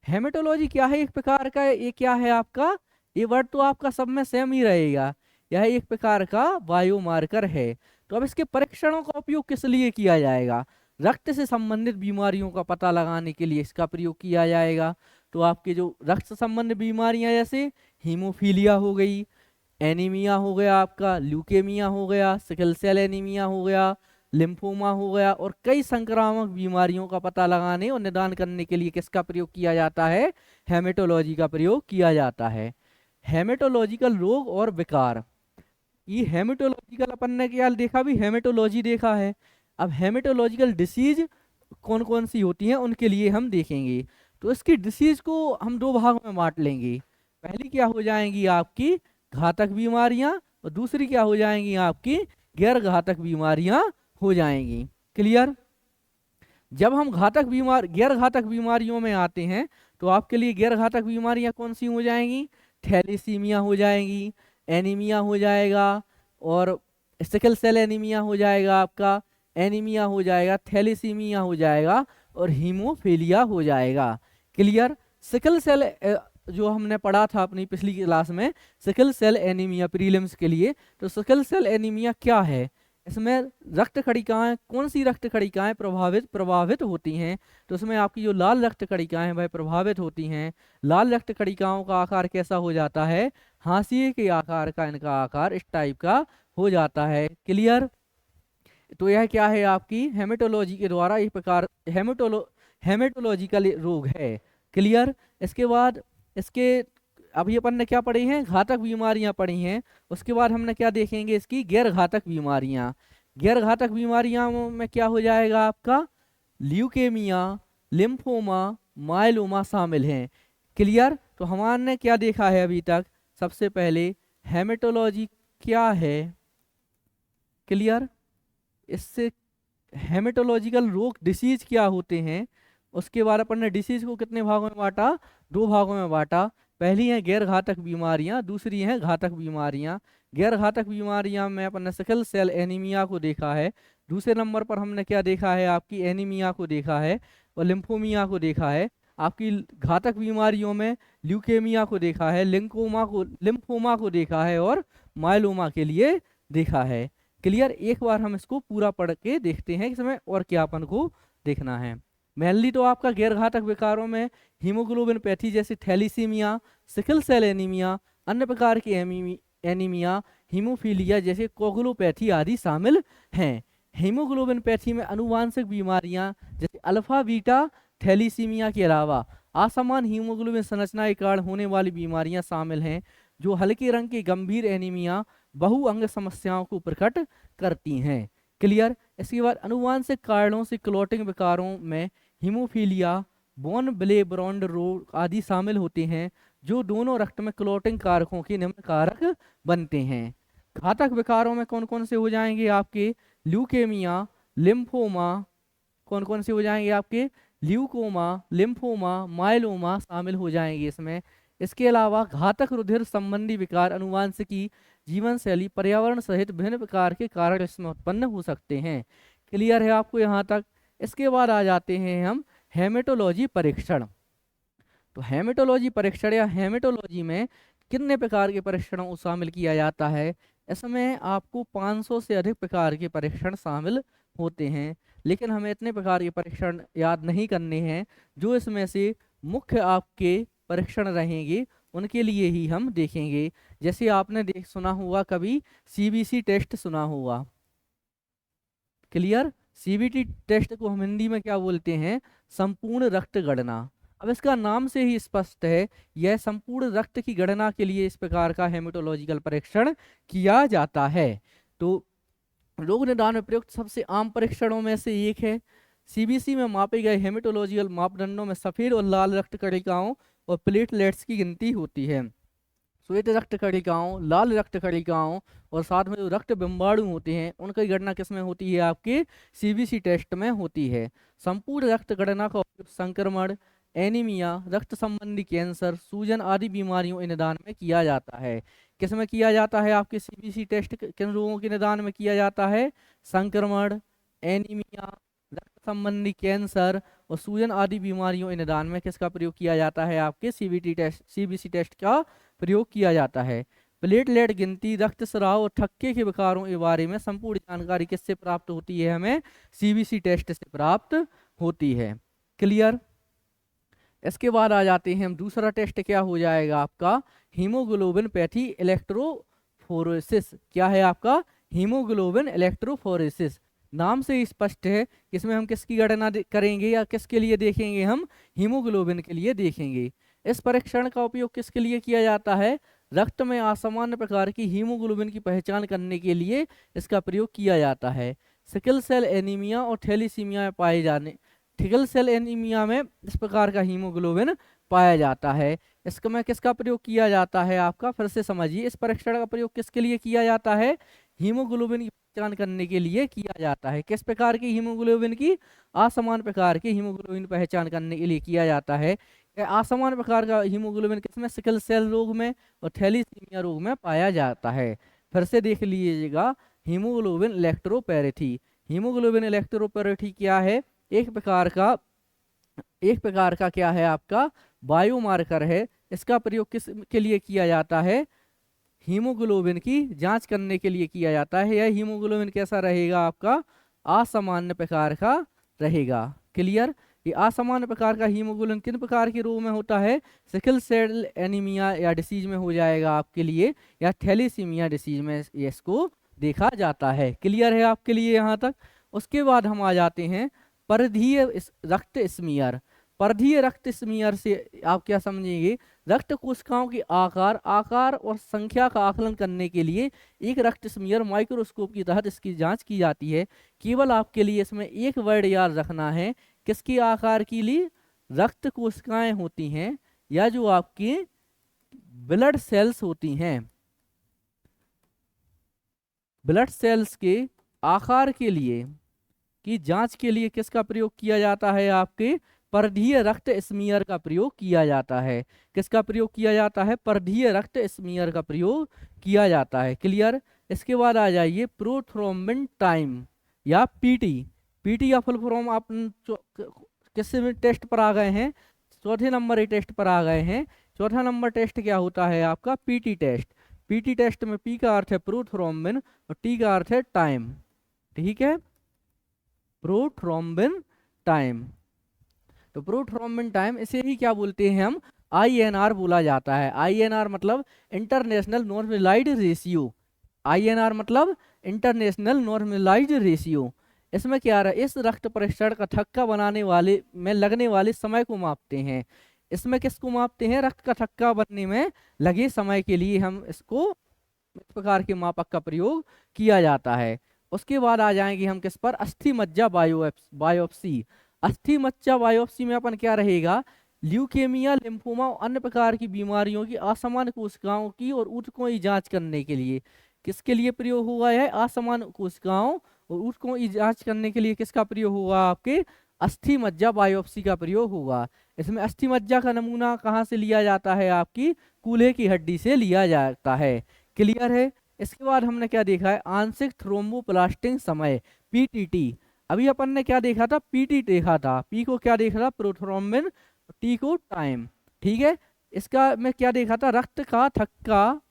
हेमेटोलॉजी क्या है, एक प्रकार का, ये क्या है आपका, ये वर्ड तो आपका सब में सेम ही रहेगा, यह एक प्रकार का बायोमार्कर है। तो अब इसके परीक्षणों का उपयोग किस लिए किया जाएगा, रक्त से संबंधित बीमारियों का पता लगाने के लिए इसका प्रयोग किया जाएगा। तो आपके जो रक्त से संबंधित बीमारियां जैसे हीमोफीलिया हो गई, एनीमिया हो गया, आपका ल्यूकेमिया हो गया, सिकल सेल एनीमिया हो गया, लिम्फोमा हो गया, और कई संक्रामक बीमारियों का पता लगाने और निदान करने के लिए किसका प्रयोग किया जाता है, हेमेटोलॉजी का प्रयोग किया जाता है। हेमेटोलॉजिकल रोग और विकार, ये हेमेटोलॉजिकल अपन ने क्या देखा भी, हेमेटोलॉजी देखा है। अब हेमेटोलॉजिकल डिसीज कौन कौन सी होती हैं उनके लिए हम देखेंगे। तो इसकी डिसीज को हम दो भागों में बांट लेंगे। पहली क्या हो जाएंगी आपकी घातक बीमारियां, और दूसरी क्या हो जाएंगी आपकी गैर घातक बीमारियां हो जाएंगी। क्लियर। जब हम गैर घातक बीमारियों में आते हैं, तो आपके लिए गैर घातक बीमारियां कौन सी हो जाएंगी, थैलेसीमिया हो जाएगी, एनीमिया हो जाएगा, और सिकल सेल एनीमिया हो जाएगा, आपका एनीमिया हो जाएगा, थैलेसीमिया हो जाएगा, और हीमोफीलिया हो जाएगा। क्लियर। सिकल सेल जो हमने पढ़ा था अपनी पिछली क्लास में सिकल सेल एनीमिया प्रीलिम्स के लिए। तो सिकल सेल एनीमिया क्या है, इसमें रक्त कणिकाएं, कौन सी रक्त कणिकाएं प्रभावित होती हैं। तो उसमें आपकी जो लाल रक्त कणिकाएं वह प्रभावित होती हैं। लाल रक्त कणिकाओं का आकार कैसा हो जाता है, हाशिए के आकार का इनका आकार इस टाइप का हो जाता है। क्लियर। तो यह क्या है, आपकी हेमेटोलॉजी के द्वारा एक प्रकार हेमेटोलॉजिकल रोग है। क्लियर। इसके बाद इसके अभी अपन ने क्या पढ़ी हैं, घातक बीमारियां पढ़ी हैं। उसके बाद हमने क्या देखेंगे, इसकी गैर घातक बीमारियां। गैर घातक बीमारियां में क्या हो जाएगा आपका, ल्यूकेमिया, लिम्फोमा, माइलोमा शामिल हैं। क्लियर। तो हमने क्या देखा है अभी तक, सबसे पहले हेमेटोलॉजी क्या है। क्लियर। इससे हेमेटोलॉजिकल रोग डिसीज क्या होते हैं। उसके बाद अपन ने डिसीज को कितने भागों में बांटा, 2 भागों में बांटा। पहली है गैर घातक बीमारियां, दूसरी है घातक बीमारियां। गैर घातक बीमारियां में अपन ने सिकल सेल एनीमिया को देखा है। दूसरे नंबर पर हमने क्या देखा है, आपकी एनीमिया को देखा है और लिम्फोमिया को देखा है। आपकी घातक बीमारियों में ल्यूकेमिया को देखा है, लिम्फोमा को देखा है और माइलोमा के लिए देखा है। क्लियर। एक बार हम इसको पूरा पढ़ के देखते हैं इसमें और क्या अपन को देखना है। मेनली तो आपका गैर घातक विकारों में हीमोग्लोबिन पैथी जैसे थैलीसीमिया, सिकल सेल एनीमिया, अन्य प्रकार की एनीमिया, हीमोफीलिया जैसे कोगुलोपैथी आदि शामिल हैं। हीमोग्लोबिन पैथी में अनुवांशिक बीमारियां जैसे अल्फा बीटा थैलीसीमिया के अलावा असमान हीमोग्लोबिन संरचना के कारण होने वाली बीमारियां शामिल हैं, जो हल्के रंग की गंभीर एनीमिया बहुअंग समस्याओं को प्रकट करती हैं। क्लियर। इसके बाद अनुवांशिक कारणों से क्लॉटिंग विकारों में हीमोफीलिया, बोन ब्लेब्रॉन्ड रोग आदि शामिल होते हैं, जो दोनों रक्त में क्लॉटिंग कारकों के निम्न कारक बनते हैं। घातक विकारों में कौन कौन से हो जाएंगे आपके, ल्यूकेमिया, लिम्फोमा, कौन कौन से हो जाएंगे आपके, ल्यूकोमा, लिम्फोमा, माइलोमा शामिल हो जाएंगे इसमें। इसके अलावा घातक रुधिर संबंधी विकार अनुवांशिकी, जीवन शैली, पर्यावरण सहित विभिन्न प्रकार के कारण इसमें उत्पन्न हो सकते हैं। क्लियर है आपको यहाँ तक। इसके बाद आ जाते हैं हम हेमेटोलॉजी परीक्षण। तो हेमेटोलॉजी परीक्षण या हेमेटोलॉजी में कितने प्रकार के परीक्षणों को शामिल किया जाता है, इसमें आपको 500 से अधिक प्रकार के परीक्षण शामिल होते हैं, लेकिन हमें इतने प्रकार के परीक्षण याद नहीं करने हैं। जो इसमें से मुख्य आपके परीक्षण रहेंगे उनके लिए ही हम देखेंगे। जैसे आपने सुना होगा कभी सीबीसी टेस्ट सुना होगा। क्लियर। सीबीटी टेस्ट को हम हिंदी में क्या बोलते हैं, संपूर्ण रक्त गणना। अब इसका नाम से ही स्पष्ट है, यह संपूर्ण रक्त की गणना के लिए इस प्रकार का हेमेटोलॉजिकल परीक्षण किया जाता है। तो रोग निदान में प्रयुक्त सबसे आम परीक्षणों में से एक है। सीबीसी में मापे गए हेमेटोलॉजिकल मापदंडों में सफेद और लाल रक्त कणिकाओं और प्लेटलेट्स की गिनती होती है। श्वेत रक्त कणिकाओं, लाल रक्त कणिकाओं और साथ में जो रक्त बिंबाणु होते हैं उनकी गणना किसमें होती है, आपके सीबीसी टेस्ट में होती है। संपूर्ण रक्त गणना का उपयोग संक्रमण, एनीमिया, रक्त संबंधी कैंसर, सूजन आदि बीमारियों के निदान में किया जाता है। किसमें किया जाता है, आपके सीबीसी टेस्ट किन रोगों के निदान में किया जाता है, संक्रमण, एनीमिया, रक्त संबंधी कैंसर और सूजन आदि बीमारियों के निदान में किसका प्रयोग किया जाता है, आपके सीबीसी टेस्ट का प्रयोग किया जाता है। प्लेटलेट गिनती, रक्तस्राव और थक्के के विकारों के बारे में संपूर्ण जानकारी किससे प्राप्त होती है, हमें सीबीसी टेस्ट से प्राप्त होती है। क्लियर। इसके बाद आ जाते हैं हम, दूसरा टेस्ट क्या हो जाएगा आपका, हीमोग्लोबिन पैथी इलेक्ट्रोफोरेसिस। क्या है आपका, हीमोग्लोबिन इलेक्ट्रोफोरेसिस। नाम से ही स्पष्ट है, इसमें हम किसकी गणना करेंगे या किसके लिए देखेंगे, हम हीमोग्लोबिन के लिए देखेंगे। इस परीक्षण का उपयोग किसके लिए किया जाता है, रक्त में असामान्य प्रकार की हीमोग्लोबिन की पहचान करने के लिए इसका प्रयोग किया जाता है। सिकल सेल एनीमिया और थैलीसीमिया में पाए जाने, सिकल सेल एनीमिया में इस प्रकार का हीमोग्लोबिन पाया जाता है। इसमें किसका प्रयोग किया जाता है, आपका फिर से समझिए, इस परीक्षण का प्रयोग किसके लिए किया जाता है, हीमोग्लोबिन की पहचान करने के लिए किया जाता है। किस प्रकार की हीमोग्लोबिन की, असमान प्रकार की हीमोग्लोबिन पहचान करने के लिए किया जाता है। असमान प्रकार का हीमोग्लोबिन किसमें, सिकल सेल रोग में और थैलीसीमिया रोग में पाया जाता है। फिर से देख लीजिएगा, हीमोग्लोबिन इलेक्ट्रोपैरेथी। हीमोग्लोबिन इलेक्ट्रोपैरेथी क्या है, एक प्रकार का क्या है आपका बायोमार्कर है, इसका प्रयोग किस के लिए किया जाता है? हीमोग्लोबिन की जांच करने के लिए किया जाता है। यह हीमोग्लोबिन कैसा रहेगा आपका? असामान्य प्रकार का रहेगा। क्लियर? ये असामान्य प्रकार का हीमोग्लोबिन किन प्रकार के रोग में होता है? सिकल सेल एनीमिया या डिसीज में हो जाएगा आपके लिए, या थैलेसीमिया डिसीज में इसको देखा जाता है। क्लियर है आपके लिए यहाँ तक? उसके बाद हम आ जाते हैं परिधीय रक्त स्मीयर। परिधीय रक्त स्मीयर से आप क्या समझेंगे? रक्त कोशिकाओं के आकार और संख्या का आकलन करने के लिए एक रक्त स्मीयर माइक्रोस्कोप की तहत इसकी जांच की जाती है। केवल आपके लिए इसमें एक वर्ड याद रखना है, किसके आकार के लिए? रक्त कोशिकाएं होती हैं या जो आपकी ब्लड सेल्स होती हैं, ब्लड सेल्स के आकार के लिए की जांच के लिए किसका प्रयोग किया जाता है? आपके परिधीय रक्त स्मीयर का प्रयोग किया जाता है। किसका प्रयोग किया जाता है? परिधीय रक्त स्मीयर का प्रयोग किया जाता है। क्लियर? इसके बाद आ जाइए प्रोथ्रोम्बिन टाइम या पीटी। पीटी या फुल फॉर्म आप किस टेस्ट पर आ गए हैं? चौथे नंबर टेस्ट पर आ गए हैं। चौथा नंबर टेस्ट क्या होता है आपका? PT test. पीटी टेस्ट में पी का अर्थ है प्रोथ्रोम्बिन और टी का अर्थ है टाइम। ठीक है, प्रोथ्रोम्बिन टाइम। तो प्रोथ्रोम्बिन टाइम इसे ही क्या बोलते हैं हम? INR बोला जाता है। INR मतलब इंटरनेशनल नॉर्मलाइज्ड रेशियो। INR मतलब इंटरनेशनल नॉर्मलाइज्ड रेशियो। इसमें क्या रहा? इस रक्त परीक्षण का थक्का बनाने वाले में लगने वाले समय को मापते हैं। इसमें किसको मापते हैं? रक्त का थक्का बनने में लगे समय के लिए हम इसको इस प्रकार के मापक का प्रयोग किया जाता है। उसके बाद आ जाएंगे हम किस पर? अस्थि मज्जा बायोप्सी। अस्थि मज्जा बायोप्सी में अपन क्या रहेगा? ल्यूकेमिया, लिम्फोमा और अन्य प्रकार की बीमारियों की असामान्य कोशिकाओं की और ऊतकों की जांच करने के लिए किसके लिए प्रयोग होगा? है असामान्य कोशिकाओं और ऊतकों की जांच करने के लिए किसका प्रयोग होगा? आपके अस्थि मज्जा बायोप्सी का प्रयोग होगा। इसमें अस्थि मज्जा का नमूना कहाँ से लिया जाता है? आपकी कूल्हे की हड्डी से लिया जाता है। क्लियर है? इसके बाद हमने क्या देखा है? आंशिक थ्रोम्बोप्लास्टिक समय, PTT। अभी अपन ने क्या देखा था? PT देखा था। पी को क्या देखा था? प्रोथ्रोम्बिन, टी को टाइम। ठीक है, इसका मैं क्या देखा था? रक्त का थक्का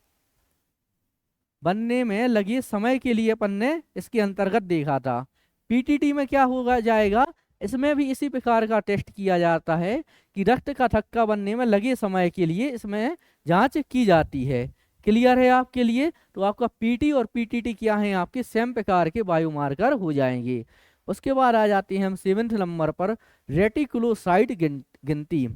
बनने में लगे समय के लिए अपन ने इसके अंतर्गत देखा था। PTT में क्या होगा जाएगा? इसमें भी इसी प्रकार का टेस्ट किया जाता है कि रक्त का थक्का बनने में लगे समय के लिए इसमें जांच की जाती है। क्लियर है आपके लिए? तो आपका PT और PTT क्या है? आपके सेम प्रकार के बायोमार्कर हो जाएंगे। उसके बाद आ जाते हैं हम 7वें नंबर पर रेटिकुलोसाइट गिनती।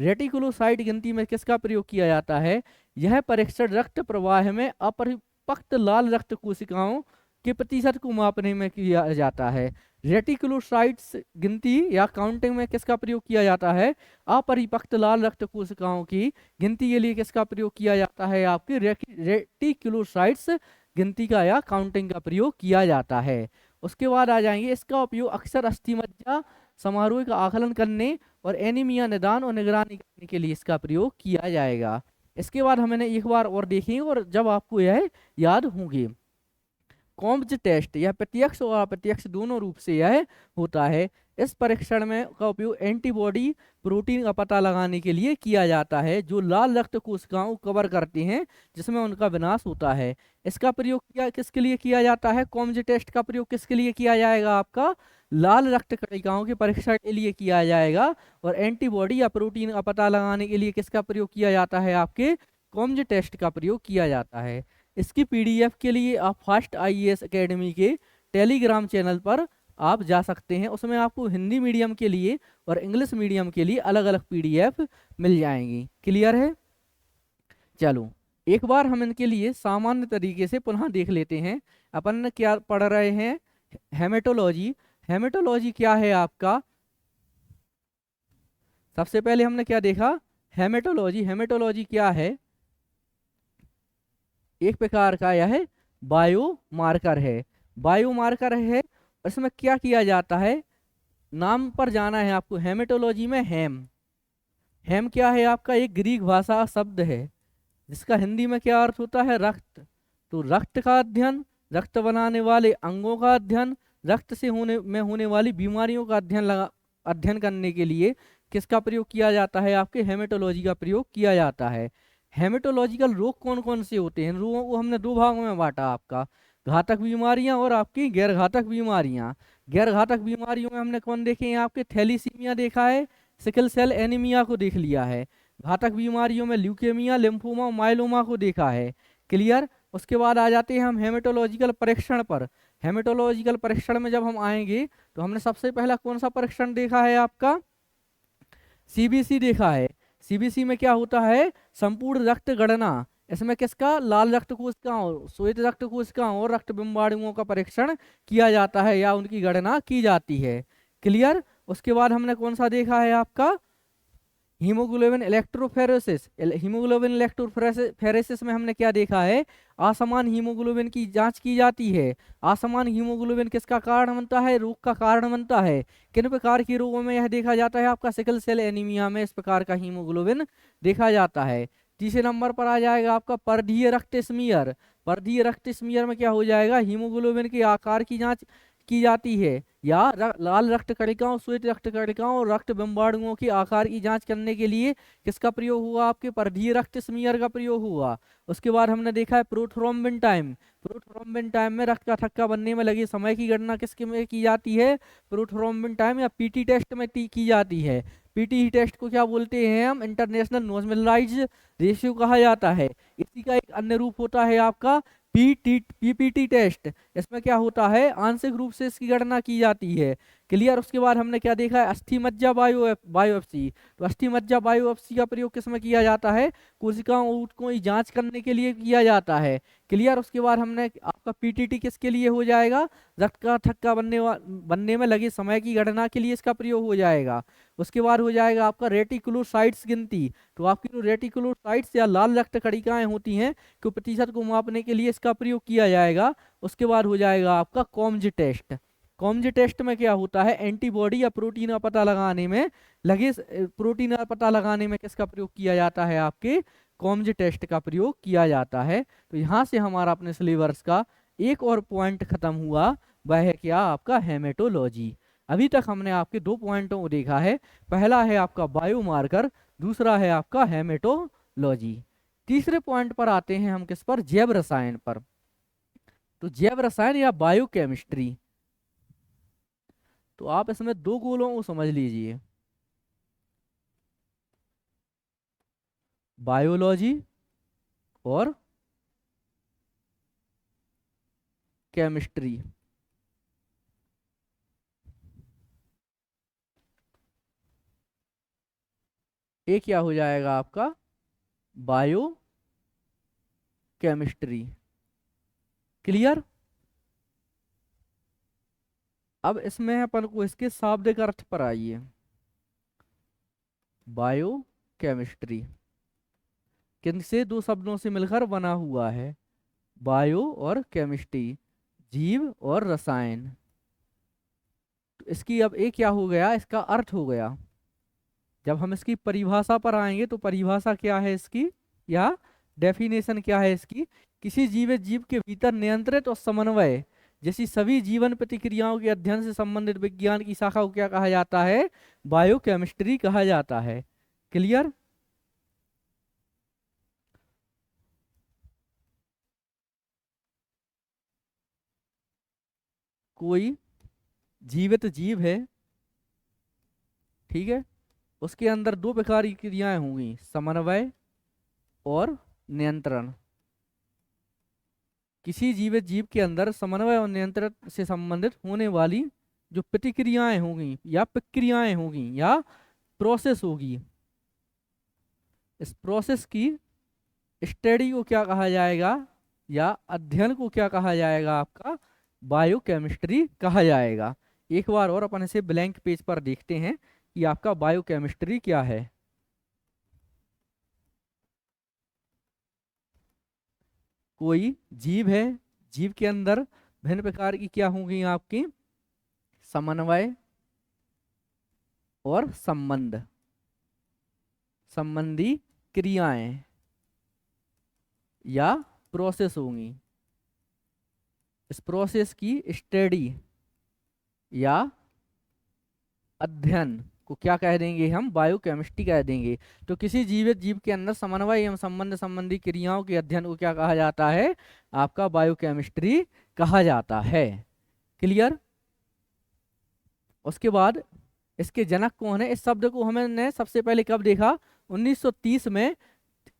रेटिकुलोसाइट गिनती में किसका प्रयोग किया जाता है? यह परीक्षण रक्त प्रवाह में अपरिपक्व लाल रक्त कोशिकाओं के प्रतिशत को मापने में किया जाता है। रेटिकुलोसाइट्स गिनती या काउंटिंग में किसका प्रयोग किया जाता है? अपरिपक्व लाल रक्त कोशिकाओं की गिनती के लिए किसका प्रयोग किया जाता है? आपके रेटिकुलोसाइट्स गिनती का या काउंटिंग का प्रयोग किया जाता है। उसके बाद आ जाएंगे इसका उपयोग अक्सर अस्थि मज्जा समारोह का आकलन करने और एनीमिया निदान और निगरानी करने के लिए इसका प्रयोग किया जाएगा। इसके बाद हमने एक बार और देखेंगे और जब आपको यह याद होंगे। कॉम्ज टेस्ट यह प्रत्यक्ष और अप्रत्यक्ष दोनों रूप से यह होता है। इस परीक्षण में का उपयोग एंटीबॉडी प्रोटीन का पता लगाने के लिए किया जाता है जो लाल रक्त कोशिकाओं को कवर करते हैं जिसमें उनका विनाश होता है। इसका प्रयोग किसके लिए किया जाता है? कॉम्ज टेस्ट का प्रयोग किसके लिए किया जाएगा? आपका लाल रक्त कणिकाओं के परीक्षण के लिए किया जाएगा। और एंटीबॉडी या प्रोटीन का पता लगाने के लिए किसका प्रयोग किया जाता है? आपके कॉम्ज टेस्ट का प्रयोग किया जाता है। इसकी PDF के लिए आप फास्ट IAS एकेडमी के टेलीग्राम चैनल पर आप जा सकते हैं। उसमें आपको हिंदी मीडियम के लिए और इंग्लिश मीडियम के लिए अलग अलग PDF मिल जाएंगी। क्लियर है? चलो एक बार हम इनके लिए सामान्य तरीके से पुनः देख लेते हैं। अपन क्या पढ़ रहे हैं? हेमेटोलॉजी। हेमेटोलॉजी क्या है आपका? सबसे पहले हमने क्या देखा? हेमेटोलॉजी। हेमेटोलॉजी क्या है? एक प्रकार का यह बायोमार्कर है। बायोमार्कर है। इसमें क्या किया जाता है? नाम पर जाना है आपको। हेमेटोलॉजी में हेम क्या है? आपका एक ग्रीक भाषा शब्द है जिसका हिंदी में क्या अर्थ होता है? रक्त। तो रक्त का अध्ययन, रक्त बनाने वाले अंगों का अध्ययन, रक्त से होने वाली बीमारियों का अध्ययन करने के लिए किसका प्रयोग किया जाता है, आपके हेमेटोलॉजी का प्रयोग किया जाता है। हेमेटोलॉजिकल रोग कौन कौन से होते हैं, रोगों को हमने दो भागों में बांटा, आपका घातक बीमारियां और आपकी गैर घातक बीमारियां। गैर घातक बीमारियों में हमने कौन देखे हैं, आपके थैलीसीमिया देखा है, सिकल सेल एनीमिया को देख लिया है। घातक बीमारियों में ल्यूकेमिया, लिम्फोमा, माइलोमा को देखा है। क्लियर। उसके बाद आ जाते हैं हम हेमेटोलॉजिकल परीक्षण पर। हेमेटोलॉजिकल परीक्षण में जब हम आएंगे तो हमने सबसे पहला कौन सा परीक्षण देखा है, आपका सीबीसी देखा है। सीबीसी में क्या होता है, संपूर्ण रक्त गणना। इसमें किसका, लाल रक्त कोशिकाओं, श्वेत रक्त कोशिकाओं और रक्त बिंबाणुओं का परीक्षण किया जाता है या उनकी गणना की जाती है। क्लियर। उसके बाद हमने कौन सा देखा है, आपका हीमोग्लोबिन इलेक्ट्रोफेरेसिस। हीमोग्लोबिन इलेक्ट्रोफेरेसिस में हमने क्या देखा है, असमान हीमोग्लोबिन की जांच की जाती है। असमान हीमोग्लोबिन किसका कारण बनता है, रोग का कारण बनता है। किन प्रकार के रोगों में यह देखा जाता है, आपका सिकल सेल एनीमिया में इस प्रकार का हीमोग्लोबिन देखा जाता है। तीसरे नंबर पर आ जाएगा आपका परधीय रक्त स्मीयर। परधीय रक्त स्मीयर में क्या हो जाएगा, हीमोग्लोबिन के आकार की जांच की जाती है या लाल रक्त कणिकाओं, श्वेत रक्त कणिकाओं और रक्त बिंबाणुओं के आकार की जांच करने के लिए किसका प्रयोग हुआ, आपके परधीय रक्त स्मीयर का प्रयोग हुआ। उसके बाद हमने देखा है प्रोथ्रोम्बिन टाइम। प्रोथ्रोम्बिन टाइम में रक्त का थक्का बनने में लगे समय की गणना किसके में की जाती है, प्रोथ्रोम्बिन टाइम या पीटी टेस्ट में की जाती है। पीटी टेस्ट को क्या बोलते हैं हम, इंटरनेशनल नॉर्मलाइज्ड रेशियो कहा जाता है। इसी का एक अन्य रूप होता है आपका पीपीटी टेस्ट। इसमें क्या होता है, आंशिक रूप से इसकी गणना की जाती है। क्लियर। उसके बाद हमने क्या देखा है, अस्थि मज्जा बायोप्सी। तो अस्थि मज्जा बायोप्सी का प्रयोग किसमें किया जाता है, कोशिकाओं की जांच करने के लिए किया जाता है। क्लियर। उसके बाद हमने आपका पीटीटी किसके लिए हो जाएगा, रक्त का थक्का बनने में लगे समय की गणना के लिए इसका प्रयोग हो जाएगा। उसके बाद हो जाएगा आपका रेटिकुलोसाइट्स गिनती। तो आपकी जो रेटिकुलोसाइट्स या लाल रक्त कणिकाएं होती हैं को प्रतिशत को मापने के लिए इसका प्रयोग किया जाएगा। उसके बाद हो जाएगा आपका कॉम्ज टेस्ट। कॉम्ज टेस्ट में क्या होता है, एंटीबॉडी या प्रोटीन का पता लगाने में प्रोटीन का पता लगाने में किसका प्रयोग किया जाता है, आपके कॉम्ज टेस्ट का प्रयोग किया जाता है। तो यहाँ से हमारा अपने सिलेबस का एक और पॉइंट खत्म हुआ, वह है क्या, आपका हेमेटोलॉजी। अभी तक हमने आपके दो पॉइंटों को देखा है, पहला है आपका बायोमार्कर, दूसरा है आपका हेमेटोलॉजी। तीसरे पॉइंट पर आते हैं हम किस पर, जैव रसायन पर। तो जैव रसायन या बायोकेमिस्ट्री, तो आप इसमें दो गोलों को समझ लीजिए, बायोलॉजी और केमिस्ट्री। एक क्या हो जाएगा आपका, बायो केमिस्ट्री। क्लियर। अब इसमें अपन को इसके शाब्दिक अर्थ पर आइए। बायो केमिस्ट्री किन से, दो शब्दों से मिलकर बना हुआ है, बायो और केमिस्ट्री, जीव और रसायन। तो इसकी अब एक क्या हो गया, इसका अर्थ हो गया। जब हम इसकी परिभाषा पर आएंगे तो परिभाषा क्या है इसकी, या डेफिनेशन क्या है इसकी, किसी जीवित जीव के भीतर नियंत्रित और समन्वय जैसी सभी जीवन प्रतिक्रियाओं के अध्ययन से संबंधित विज्ञान की शाखा को क्या कहा जाता है, बायोकेमिस्ट्री कहा जाता है। क्लियर। कोई जीवित जीव है, ठीक है, उसके अंदर दो प्रकार की क्रियाएं होंगी, समन्वय और नियंत्रण। किसी जीवित जीव के अंदर समन्वय और नियंत्रण से संबंधित होने वाली जो प्रतिक्रियाएं होंगी या प्रक्रियाएं होंगी या प्रोसेस होगी, इस प्रोसेस की स्टडी को क्या कहा जाएगा, या अध्ययन को क्या कहा जाएगा, आपका बायोकेमिस्ट्री कहा जाएगा। एक बार और अपन इसे ब्लैंक पेज पर देखते हैं कि आपका बायोकेमिस्ट्री क्या है। कोई जीव है, जीव के अंदर भिन्न प्रकार की क्या होंगी, आपकी समन्वय और संबंधी क्रियाएं या प्रोसेस होंगी। इस प्रोसेस की स्टडी या अध्ययन को क्या कह देंगे, हम बायोकेमिस्ट्री कह देंगे। तो किसी जीवित जीव के अंदर समन्वय एवं संबंध संबंधी क्रियाओं के अध्ययन को क्या कहा जाता है, आपका बायोकेमिस्ट्री कहा जाता है। क्लियर। उसके बाद इसके जनक कौन है, इस शब्द को हमने सबसे पहले कब देखा, 1930 में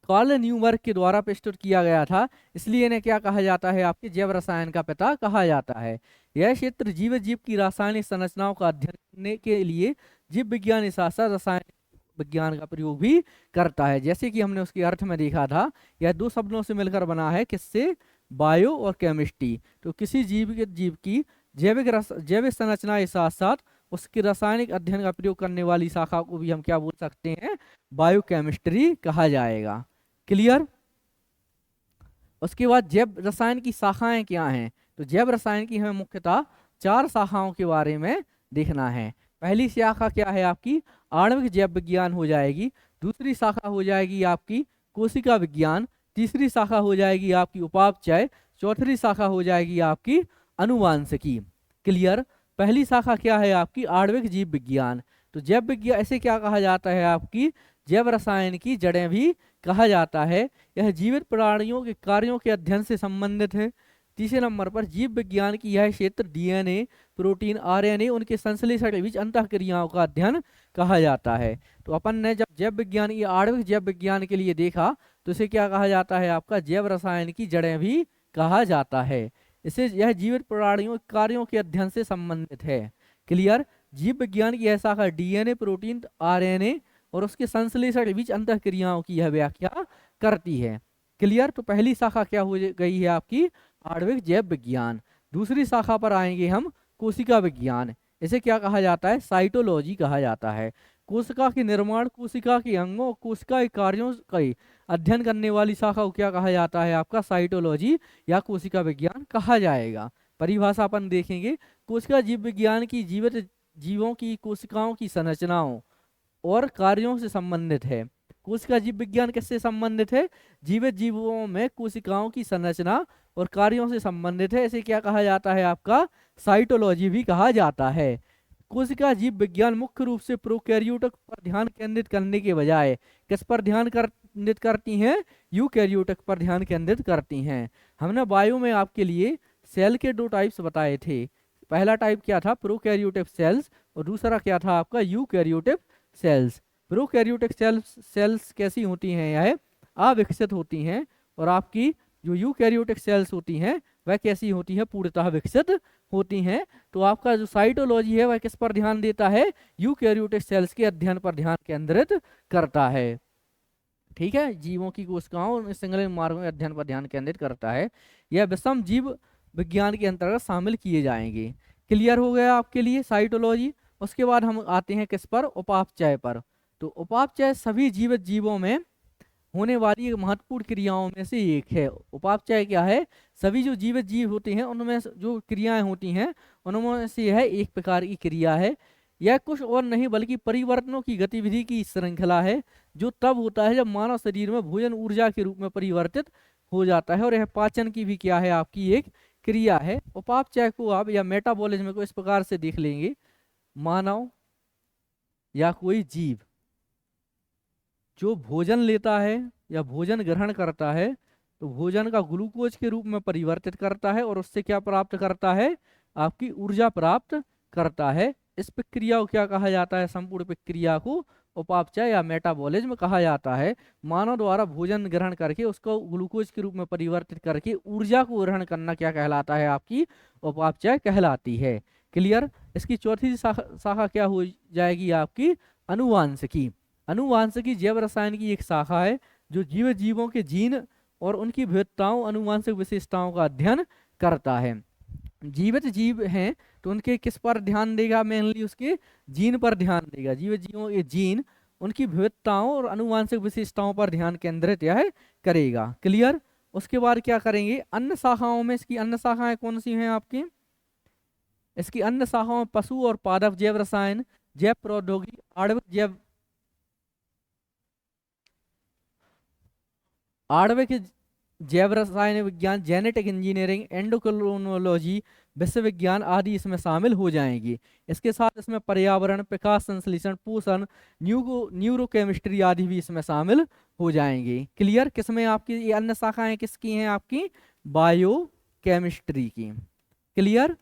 कार्ल न्यूबर्ग के द्वारा प्रस्तुत किया गया था, इसलिए इन्हें क्या कहा जाता है, आपके जैव रसायन का पिता कहा जाता है। यह क्षेत्र जीव जीव की रासायनिक संरचनाओं का अध्ययन करने के लिए जीव विज्ञान के साथ साथ रसायन विज्ञान का प्रयोग भी करता है। जैसे कि हमने उसके अर्थ में देखा था, यह दो शब्दों से मिलकर बना है, किससे, बायो और केमिस्ट्री। तो किसी जीव की जैविक संरचना के साथ साथ उसके रासायनिक अध्ययन का प्रयोग करने वाली शाखा को भी हम क्या बोल सकते हैं, बायोकेमिस्ट्री कहा जाएगा। क्लियर। उसके बाद जैव रसायन की शाखाएं क्या हैं, तो जैव रसायन की हमें मुख्यतः 4 शाखाओं के बारे में देखना है। पहली शाखा क्या है आपकी, आणविक जैव विज्ञान हो जाएगी। दूसरी शाखा हो जाएगी आपकी कोशिका विज्ञान। तीसरी शाखा हो जाएगी आपकी उपापचय। चौथी शाखा हो जाएगी आपकी अनुवांशिकी। क्लियर। पहली शाखा क्या है आपकी, आणविक जीव विज्ञान। तो जैव विज्ञान ऐसे क्या कहा जाता है, आपकी जैव रसायन की जड़ें भी कहा जाता है। यह जीवित प्राणियों के कार्यों के अध्ययन से संबंधित है। तीसरे नंबर पर जीव विज्ञान की यह क्षेत्र डीएनए, प्रोटीन, आरएनए, उनके संश्लेषण के बीच अंतः क्रियाओं का अध्ययन कहा जाता है। तो अपन ने जब जैव विज्ञान या आणविक जैव विज्ञान के लिए देखा, तो इसे क्या कहा जाता है, आपका जैव रसायन की जड़ें भी कहा जाता है। इसे यह जीवित प्राणियों के कार्यों के अध्ययन से संबंधित है। क्लियर। जीव विज्ञान की यह शाखा डीएनए, प्रोटीन, आरएनए और उसके संश्लेषण के बीच अंतः क्रियाओं की यह व्याख्या करती है। क्लियर। तो पहली शाखा क्या हो गई है आपकी, आणविक जैव विज्ञान। दूसरी शाखा पर आएंगे हम, कोशिका विज्ञान। इसे क्या कहा जाता है, साइटोलॉजी कहा जाता है। कोशिका के निर्माण, कोशिका के अंगों, कोशिका के कार्यों का अध्ययन करने वाली शाखा को क्या कहा जाता है, आपका साइटोलॉजी या कोशिका विज्ञान कहा जाएगा। परिभाषा अपन देखेंगे, कोशिका जीव विज्ञान की जीवित जीवों की कोशिकाओं की संरचनाओं और कार्यों से संबंधित है। कोशिका जीव विज्ञान किससे संबंधित है, जीवित जीवों में कोशिकाओं की संरचना और कार्यों से संबंधित है। इसे क्या कहा जाता है, आपका साइटोलॉजी भी कहा जाता है। कोशिका जीव विज्ञान मुख्य रूप से प्रोकैरियोटिक पर ध्यान केंद्रित करने के बजाय किस पर ध्यान केंद्रित करती हैं, यूकैरियोटिक पर ध्यान केंद्रित करती हैं। हमने बायो में आपके लिए सेल के 2 टाइप्स बताए थे। पहला टाइप क्या था, प्रोकैरियोटिक सेल्स, और दूसरा क्या था आपका, यूकैरियोटिक सेल्स। प्रोकैरियोटिक सेल्स कैसी होती हैं, यह अविकसित होती हैं, और आपकी जो यूकैरियोटिक सेल्स होती हैं वह कैसी होती है, पूर्णतः विकसित होती हैं। तो आपका जो साइटोलॉजी है वह किस पर ध्यान देता है, यूकैरियोटिक सेल्स के अध्ययन पर ध्यान केंद्रित करता है। ठीक है, जीवों की कोशिकाओं और सिंगल मार्गों के अध्ययन पर ध्यान केंद्रित करता है। यह विषम जीव विज्ञान के अंतर्गत शामिल किए जाएंगे। क्लियर हो गया आपके लिए साइटोलॉजी। उसके बाद हम आते हैं किस पर, उपापचय पर। तो उपापचय सभी जीवित जीवों में होने वाली एक महत्वपूर्ण क्रियाओं में से एक है। उपापचय क्या है, सभी जो जीवित जीव होते हैं उनमें जो क्रियाएं होती हैं उनमें से यह एक प्रकार की क्रिया है। यह कुछ और नहीं बल्कि परिवर्तनों की गतिविधि की श्रृंखला है, जो तब होता है जब मानव शरीर में भोजन ऊर्जा के रूप में परिवर्तित हो जाता है, और यह पाचन की भी क्या है, आपकी एक क्रिया है। उपापचय को आप या मेटाबॉलिज्म को इस प्रकार से देख लेंगे, मानव या कोई जीव जो भोजन लेता है या भोजन ग्रहण करता है, तो भोजन का ग्लूकोज के रूप में परिवर्तित करता है और उससे क्या प्राप्त करता है, आपकी ऊर्जा प्राप्त करता है। इस प्रक्रिया को क्या कहा जाता है, संपूर्ण प्रक्रिया को उपापचय या मेटाबॉलिज्म कहा जाता है। मानव द्वारा भोजन ग्रहण करके उसको ग्लूकोज के रूप में परिवर्तित करके ऊर्जा को ग्रहण करना क्या कहलाता है, आपकी उपापचय कहलाती है। क्लियर। इसकी चौथी शाखा क्या हो जाएगी, आपकी अनुवांशिकी। अनुवांशिकी जैव रसायन की एक शाखा है जो जीव जीवों के जीन और उनकी विविधताओं, अनुवांशिक विशेषताओं का अध्ययन करता है। जीवित जीव हैं तो उनके किस पर ध्यान देगा, मेनली उसके जीन पर ध्यान देगा। जीवित जीवों के जीन, उनकी विविधताओं और अनुवांशिक विशेषताओं पर ध्यान केंद्रित यह करेगा। क्लियर। उसके बाद क्या करेंगे, अन्य शाखाओं में, इसकी अन्य शाखाएं कौन सी हैं आपकी, इसकी अन्य शाखाओं में पशु और पादप जैव रसायन, जैव प्रौद्योगिकी, आणविक जैव रसायन विज्ञान, जेनेटिक इंजीनियरिंग, एंडोक्रिनोलॉजी, विश्व विज्ञान आदि इसमें शामिल हो जाएंगी। इसके साथ इसमें पर्यावरण, प्रकाश संश्लेषण, पोषण, न्यूरोकेमिस्ट्री आदि भी इसमें शामिल हो जाएंगे। क्लियर? किसमें आपकी ये अन्य शाखाएं किसकी हैं? आपकी बायो केमिस्ट्री की। क्लियर?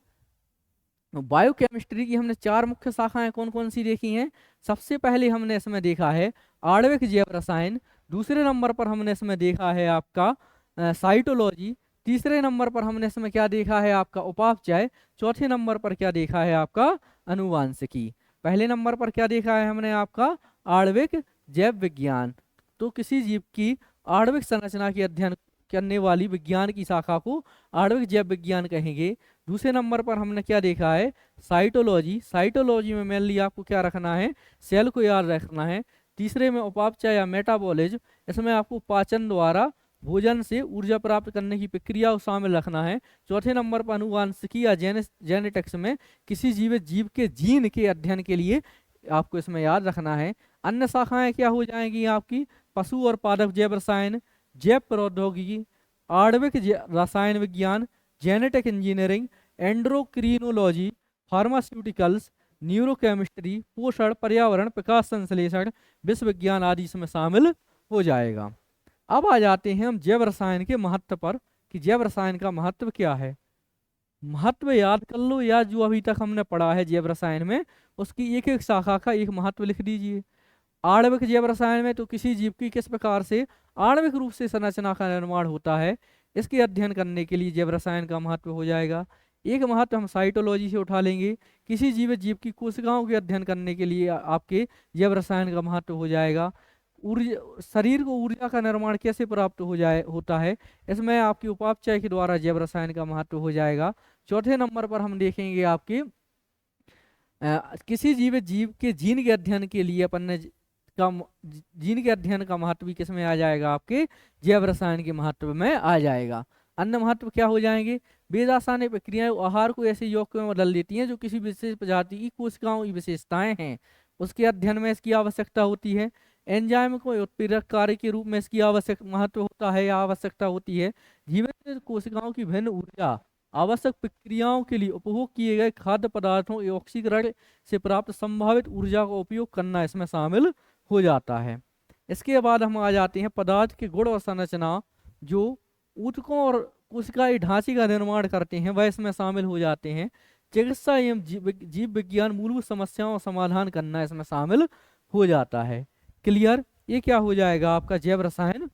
बायोकेमिस्ट्री की हमने 4 मुख्य शाखाएं कौन कौन सी देखी हैं? सबसे पहले हमने इसमें देखा है आणविक जैव रसायन, दूसरे नंबर पर हमने इसमें देखा है आपका साइटोलॉजी, तीसरे नंबर पर हमने इसमें क्या देखा है? आपका उपापचय, चौथे नंबर पर क्या देखा है? आपका अनुवांशिकी। पहले नंबर पर क्या देखा है हमने? आपका आणविक जैव विज्ञान। तो किसी जीव की आणविक संरचना के अध्ययन करने वाली विज्ञान की शाखा को आणविक जैव विज्ञान कहेंगे। दूसरे नंबर पर हमने क्या देखा है? साइटोलॉजी। साइटोलॉजी में मेनली आपको क्या रखना है? सेल को याद रखना है। तीसरे में उपापचय या मेटाबॉलिज्म, इसमें आपको पाचन द्वारा भोजन से ऊर्जा प्राप्त करने की प्रक्रिया को शामिल रखना है। चौथे नंबर पर अनुवांशिकी या जेनेटिक्स में किसी जीवित जीव के जीन के अध्ययन के लिए आपको इसमें याद रखना है। अन्य शाखाएं क्या हो जाएंगी आपकी? पशु और पादप जैव रसायन, जैव प्रौद्योगिकी, आणविक रसायन विज्ञान, genetic engineering, endocrinology, pharmaceuticals, neurochemistry, पोषण, पर्यावरण, प्रकाश संश्लेषण, विश्व विज्ञान आदि इसमें शामिल हो जाएगा। अब आ जाते हैं हम जैव रसायन के महत्व पर कि जैव रसायन का महत्व क्या है। महत्व याद कर लो, या जो अभी तक हमने पढ़ा है जैव रसायन में उसकी एक एक शाखा का एक महत्व लिख दीजिए। आणविक जैव रसायन में तो किसी जीव की किस प्रकार से आणविक रूप से संरचना का निर्माण होता है, इसके अध्ययन करने के लिए जैव रसायन का महत्व हो जाएगा। एक महत्व हम साइटोलॉजी से उठा लेंगे, किसी जीवित जीव की कोशिकाओं के अध्ययन करने के लिए आपके जैव रसायन का महत्व हो जाएगा। ऊर्जा, शरीर को ऊर्जा का निर्माण कैसे प्राप्त होता है, इसमें आपकी उपापचय के द्वारा जैव रसायन का महत्व हो जाएगा। चौथे नंबर पर हम देखेंगे आपके किसी जीवित जीव के जीन के अध्ययन के लिए जीन के अध्ययन का महत्व भी किसमें आ जाएगा? आपके जैव रसायन के महत्व में आ जाएगा। अन्य महत्व क्या हो जाएंगे? बेरासायनिक प्रक्रियाएं आहार को ऐसे यौगिक में बदल देती हैं जो किसी विशेष प्रजाति की कोशिकाओं की विशेषताएं हैं, उसके अध्ययन में इसकी आवश्यकता होती है। एंजाइम को उत्प्रेरक कार्य के रूप में इसकी महत्व होता है या आवश्यकता होती है। जीवित कोशिकाओं की भिन्न ऊर्जा आवश्यक प्रक्रियाओं के लिए उपभोग किए गए खाद्य पदार्थों के ऑक्सीकरण से प्राप्त संभावित ऊर्जा का उपयोग करना इसमें शामिल हो जाता है। इसके बाद हम आ जाते हैं पदार्थ के गुण और संरचना जो ऊतकों और कोशिकाई ढांचे का निर्माण करते हैं, वह इसमें शामिल हो जाते हैं। चिकित्सा एवं जीव विज्ञान मूलभूत समस्याओं का समाधान करना इसमें शामिल हो जाता है। क्लियर? ये क्या हो जाएगा? आपका जैव रसायन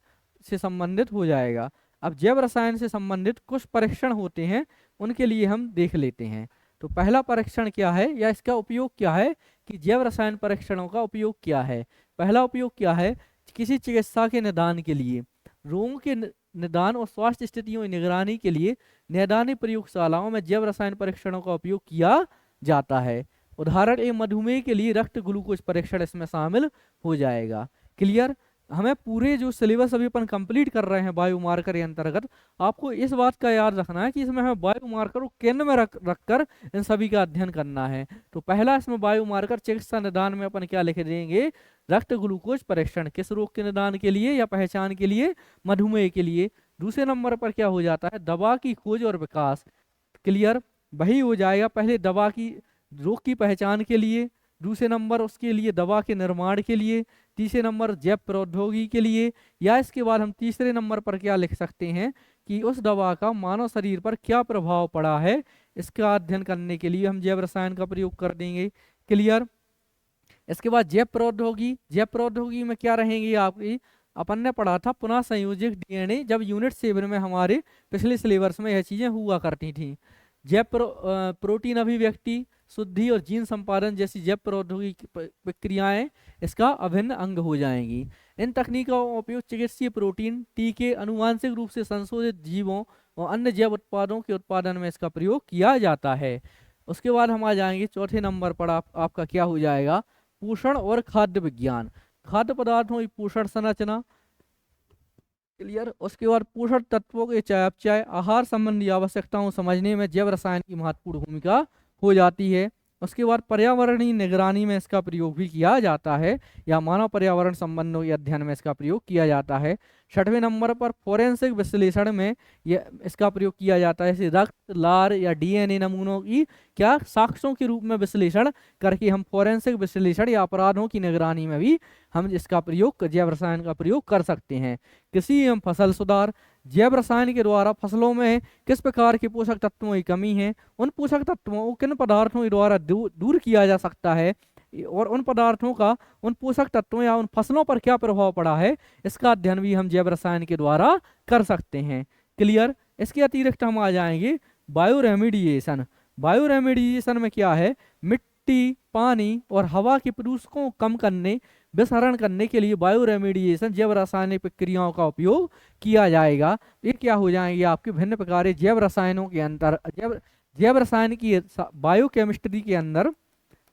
से संबंधित हो जाएगा। अब जैव रसायन से संबंधित कुछ परीक्षण होते हैं, उनके लिए हम देख लेते हैं। तो पहला परीक्षण क्या है या इसका उपयोग क्या है कि जैव रसायन परीक्षणों का उपयोग क्या है? पहला उपयोग क्या है? किसी चिकित्सा के निदान के लिए, रोगों के निदान और स्वास्थ्य स्थितियों की निगरानी के लिए नैदानिक प्रयोगशालाओं में जैव रसायन परीक्षणों का उपयोग किया जाता है। उदाहरण एक मधुमेह के लिए रक्त ग्लूकोज परीक्षण इसमें शामिल हो जाएगा। क्लियर? हमें पूरे जो सिलेबस अभी अपन कंप्लीट कर रहे हैं बायोमार्कर के अंतर्गत, आपको इस बात का याद रखना है कि इसमें हमें बायोमार्कर को केंद्र में रखकर इन सभी का अध्ययन करना है। तो पहला इसमें बायोमार्कर चिकित्सा निदान में अपन क्या लिख देंगे? रक्त ग्लूकोज परीक्षण। किस रोग के निदान के लिए या पहचान के लिए? मधुमेह के लिए। दूसरे नंबर पर क्या हो जाता है? दवा की खोज और विकास। क्लियर? वही हो जाएगा, पहले दवा की रोग की पहचान के लिए, दूसरे नंबर उसके लिए दवा के निर्माण के लिए, तीसरे नंबर जैव प्रौद्योगिकी के लिए, या इसके बाद हम तीसरे नंबर पर क्या लिख सकते हैं कि उस दवा का मानव शरीर पर क्या प्रभाव पड़ा है, इसका अध्ययन करने के लिए हम जैव रसायन का प्रयोग कर देंगे। क्लियर? इसके बाद जैव प्रौद्योगिकी। जैव प्रौद्योगिकी में क्या रहेंगी आपकी? अपन ने पढ़ा था पुनः संयोजित डीएनए, जब यूनिट 7 में हमारे पिछले सिलेबस में यह चीजें हुआ करती थी। जैव प्रोटीन अभिव्यक्ति, शुद्धि और जीन संपादन जैसी जैव प्रौद्योगिकी प्रक्रियाएं इसका अभिन्न अंग हो जाएंगी। इन तकनीकों का उपयोग चिकित्सीय प्रोटीन, टीके, आनुवांशिक रूप से संशोधित जीवों और अन्य जैव उत्पादों के उत्पादन में इसका प्रयोग किया जाता है। उसके बाद हम आ जाएंगे चौथे नंबर पर आपका क्या हो जाएगा? पोषण और खाद्य विज्ञान। खाद्य पदार्थों की पोषण संरचना। क्लियर? उसके बाद पोषण तत्वों के चयापचय, आहार संबंधी आवश्यकताओं समझने में जैव रसायन की महत्वपूर्ण भूमिका हो जाती है। उसके बाद पर्यावरणीय निगरानी में इसका प्रयोग भी किया जाता है, या मानव पर्यावरण संबंधों के अध्ययन में इसका प्रयोग किया जाता है। 6वें नंबर पर फोरेंसिक विश्लेषण में यह इसका प्रयोग किया जाता है, जैसे रक्त, लार या डीएनए नमूनों की क्या साक्ष्यों के रूप में विश्लेषण करके हम फोरेंसिक विश्लेषण या अपराधों की निगरानी में भी हम इसका प्रयोग, जैव रसायन का प्रयोग कर सकते हैं। कृषि एवं फसल सुधार, जैव रसायन के द्वारा फसलों में किस प्रकार के पोषक तत्वों की कमी है, उन पोषक तत्वों को किन पदार्थों के द्वारा दूर किया जा सकता है, और उन पदार्थों का उन पोषक तत्वों या उन फसलों पर क्या प्रभाव पड़ा है, इसका अध्ययन भी हम जैव रसायन के द्वारा कर सकते हैं। क्लियर। इसके अतिरिक्त हम आ जाएंगे बायो रेमिडिएशन। बायो रेमिडिएशन में क्या है, मिट्टी, पानी और हवा के प्रदूषकों को कम करने, विसरण करने के लिए बायो रेमिडिएशन जैव रासायनिक प्रक्रियाओं का उपयोग किया जाएगा। ये क्या हो जाएंगे आपके भिन्न प्रकार जैव रसायनों के अंतर, जैव रसायन की बायो केमिस्ट्री के अंदर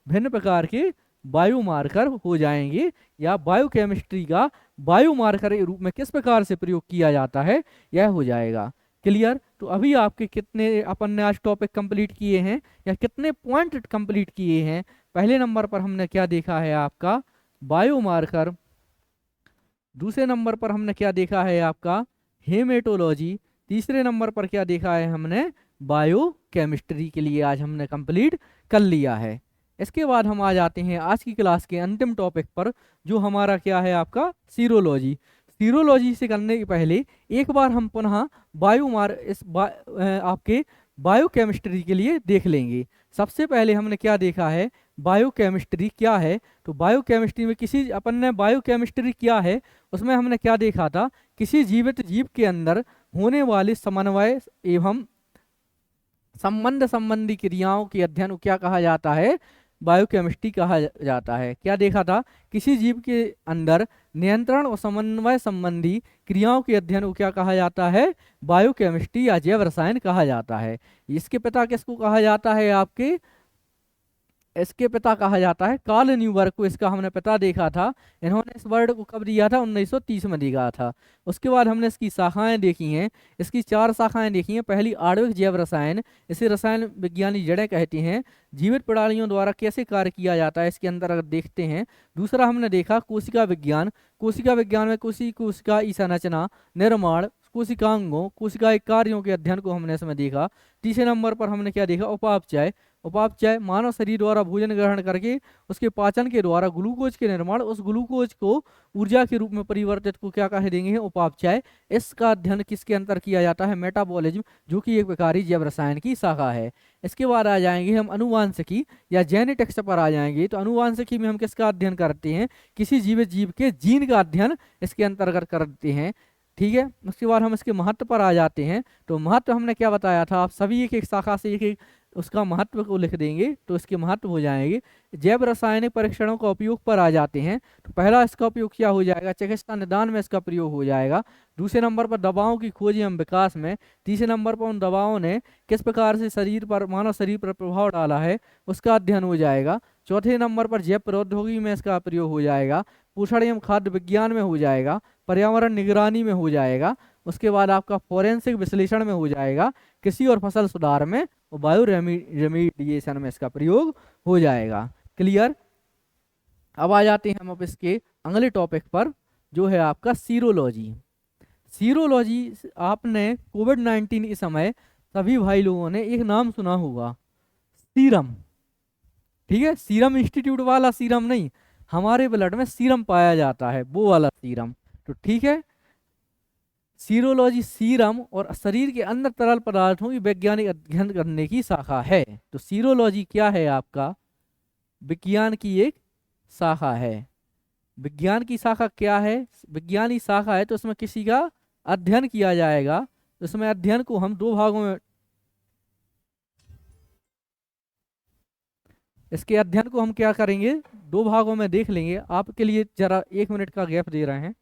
भिन्न प्रकार के बायोमार्कर हो जाएंगे, या बायोकेमिस्ट्री का बायोमार्कर के रूप में किस प्रकार से प्रयोग किया जाता है, यह हो जाएगा। क्लियर। तो अभी आपके कितने अपन ने आज टॉपिक कंप्लीट किए हैं, या कितने पॉइंट कंप्लीट किए हैं। पहले नंबर पर हमने क्या देखा है आपका बायोमार्कर, दूसरे नंबर पर हमने क्या देखा है आपका हेमेटोलॉजी, तीसरे नंबर पर क्या देखा है हमने बायोकेमिस्ट्री के लिए आज हमने कंप्लीट कर लिया है। इसके बाद हम आ जाते हैं आज की क्लास के अंतिम टॉपिक पर, जो हमारा क्या है आपका सीरोलॉजी। सीरोलॉजी से करने के पहले एक बार हम पुनः आपके बायोकेमिस्ट्री के लिए देख लेंगे। सबसे पहले हमने क्या देखा है, बायोकेमिस्ट्री क्या है। तो बायोकेमिस्ट्री में किसी अपन ने बायोकेमिस्ट्री क्या है उसमें हमने क्या देखा था, किसी जीवित जीव के अंदर होने वाली समन्वय एवं संबंध संबंधी क्रियाओं के अध्ययन को क्या कहा जाता है, बायोकेमिस्ट्री कहा जाता है। क्या देखा था, किसी जीव के अंदर नियंत्रण और समन्वय संबंधी क्रियाओं के अध्ययन को क्या कहा जाता है, बायोकेमिस्ट्री या जैव रसायन कहा जाता है। इसके पिता किसको कहा जाता है, आपके इसके पिता कहा जाता है कार्ल न्यूबर्ग को, इसका हमने पिता देखा था। इन्होंने इस वर्ड को कब दिया था, 1930 में दिया था। उसके बाद हमने इसकी शाखाएं देखी हैं, इसकी 4 शाखाएं देखी हैं। पहली आणविक जैव रसायन, इसे रसायन विज्ञानी जड़ें कहते हैं, जीवित प्रणालियों द्वारा कैसे कार्य किया जाता है इसके अंदर अगर देखते हैं। दूसरा हमने देखा कोशिका विज्ञान, कोशिका विज्ञान में कोशिका की संरचना, निर्माण, कोशिकांगों, कोशिका कार्यों के अध्ययन को हमने इसमें देखा। तीसरे नंबर पर हमने क्या देखा, उपापचय। उपापचय मानव शरीर द्वारा भोजन ग्रहण करके उसके पाचन के द्वारा ग्लूकोज के निर्माण, उस ग्लूकोज को ऊर्जा के रूप में परिवर्तित को क्या कह देंगे, उपापचय। इसका अध्ययन किसके अंतर किया जाता है, मेटाबॉलिज्म, जो कि एक प्रकार जैव रसायन की शाखा है। इसके बाद आ जाएंगे हम अनुवांशिकी या जेनेटिक्स पर आ जाएंगे। तो अनुवांशिकी में हम किसका अध्ययन करते हैं, किसी जीवित जीव के जीन का अध्ययन इसके अंतर्गत करते हैं। ठीक है। उसके बाद हम इसके महत्व पर आ जाते हैं। तो महत्व हमने क्या बताया था, आप सभी एक एक शाखा से एक एक उसका महत्व को लिख देंगे तो इसके महत्व हो जाएंगे। जैव रासायनिक परीक्षणों का उपयोग पर आ जाते हैं। तो पहला इसका उपयोग क्या हो जाएगा, चिकित्सा निदान में इसका प्रयोग हो जाएगा। दूसरे नंबर पर दवाओं की खोज एवं विकास में। तीसरे नंबर पर उन दवाओं ने किस प्रकार से शरीर पर, मानव शरीर पर प्रभाव डाला है, उसका अध्ययन हो जाएगा। चौथे नंबर पर जैव प्रौद्योगिकी में इसका प्रयोग हो जाएगा। पोषण एवं खाद्य विज्ञान में हो जाएगा। पर्यावरण निगरानी में हो जाएगा। उसके बाद आपका फोरेंसिक विश्लेषण में हो जाएगा। कृषि और फसल सुधार में और बायो रेमिडिएशन में इसका प्रयोग हो जाएगा। क्लियर। अब आ जाते हैं हम अब इसके अगले टॉपिक पर, जो है आपका सीरोलॉजी। सीरोलॉजी, आपने कोविड-19 के समय सभी भाई लोगों ने एक नाम सुना होगा, सीरम। ठीक है, सीरम इंस्टीट्यूट वाला सीरम नहीं, हमारे ब्लड में सीरम पाया जाता है वो वाला सीरम। तो ठीक है, सीरोलॉजी सीरम और शरीर के अंदर तरल पदार्थों की वैज्ञानिक अध्ययन करने की शाखा है। तो सीरोलॉजी क्या है, आपका विज्ञान की एक शाखा है। विज्ञान की शाखा क्या है, विज्ञान की शाखा है तो उसमें किसी का अध्ययन किया जाएगा। उसमें अध्ययन को हम 2 भागों में, इसके अध्ययन को हम क्या करेंगे, 2 भागों में देख लेंगे। आपके लिए जरा 1 मिनट का गैप दे रहे हैं।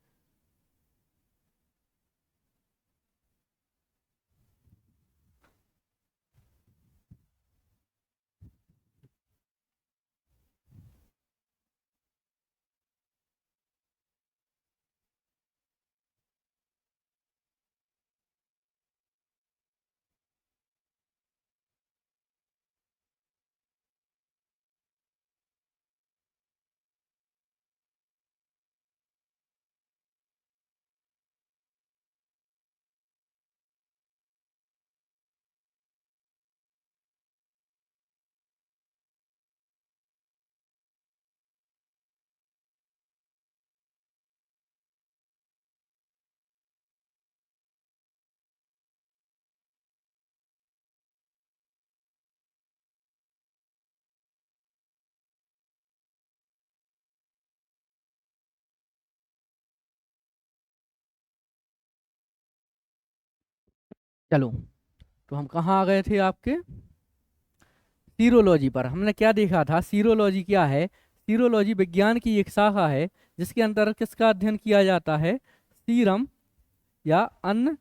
चलो, तो हम कहाँ आ गए थे आपके सीरोलॉजी पर। हमने क्या देखा था, सीरोलॉजी क्या है। सीरोलॉजी विज्ञान की एक शाखा है जिसके अंतर्गत किसका अध्ययन किया जाता है, सीरम या अन्य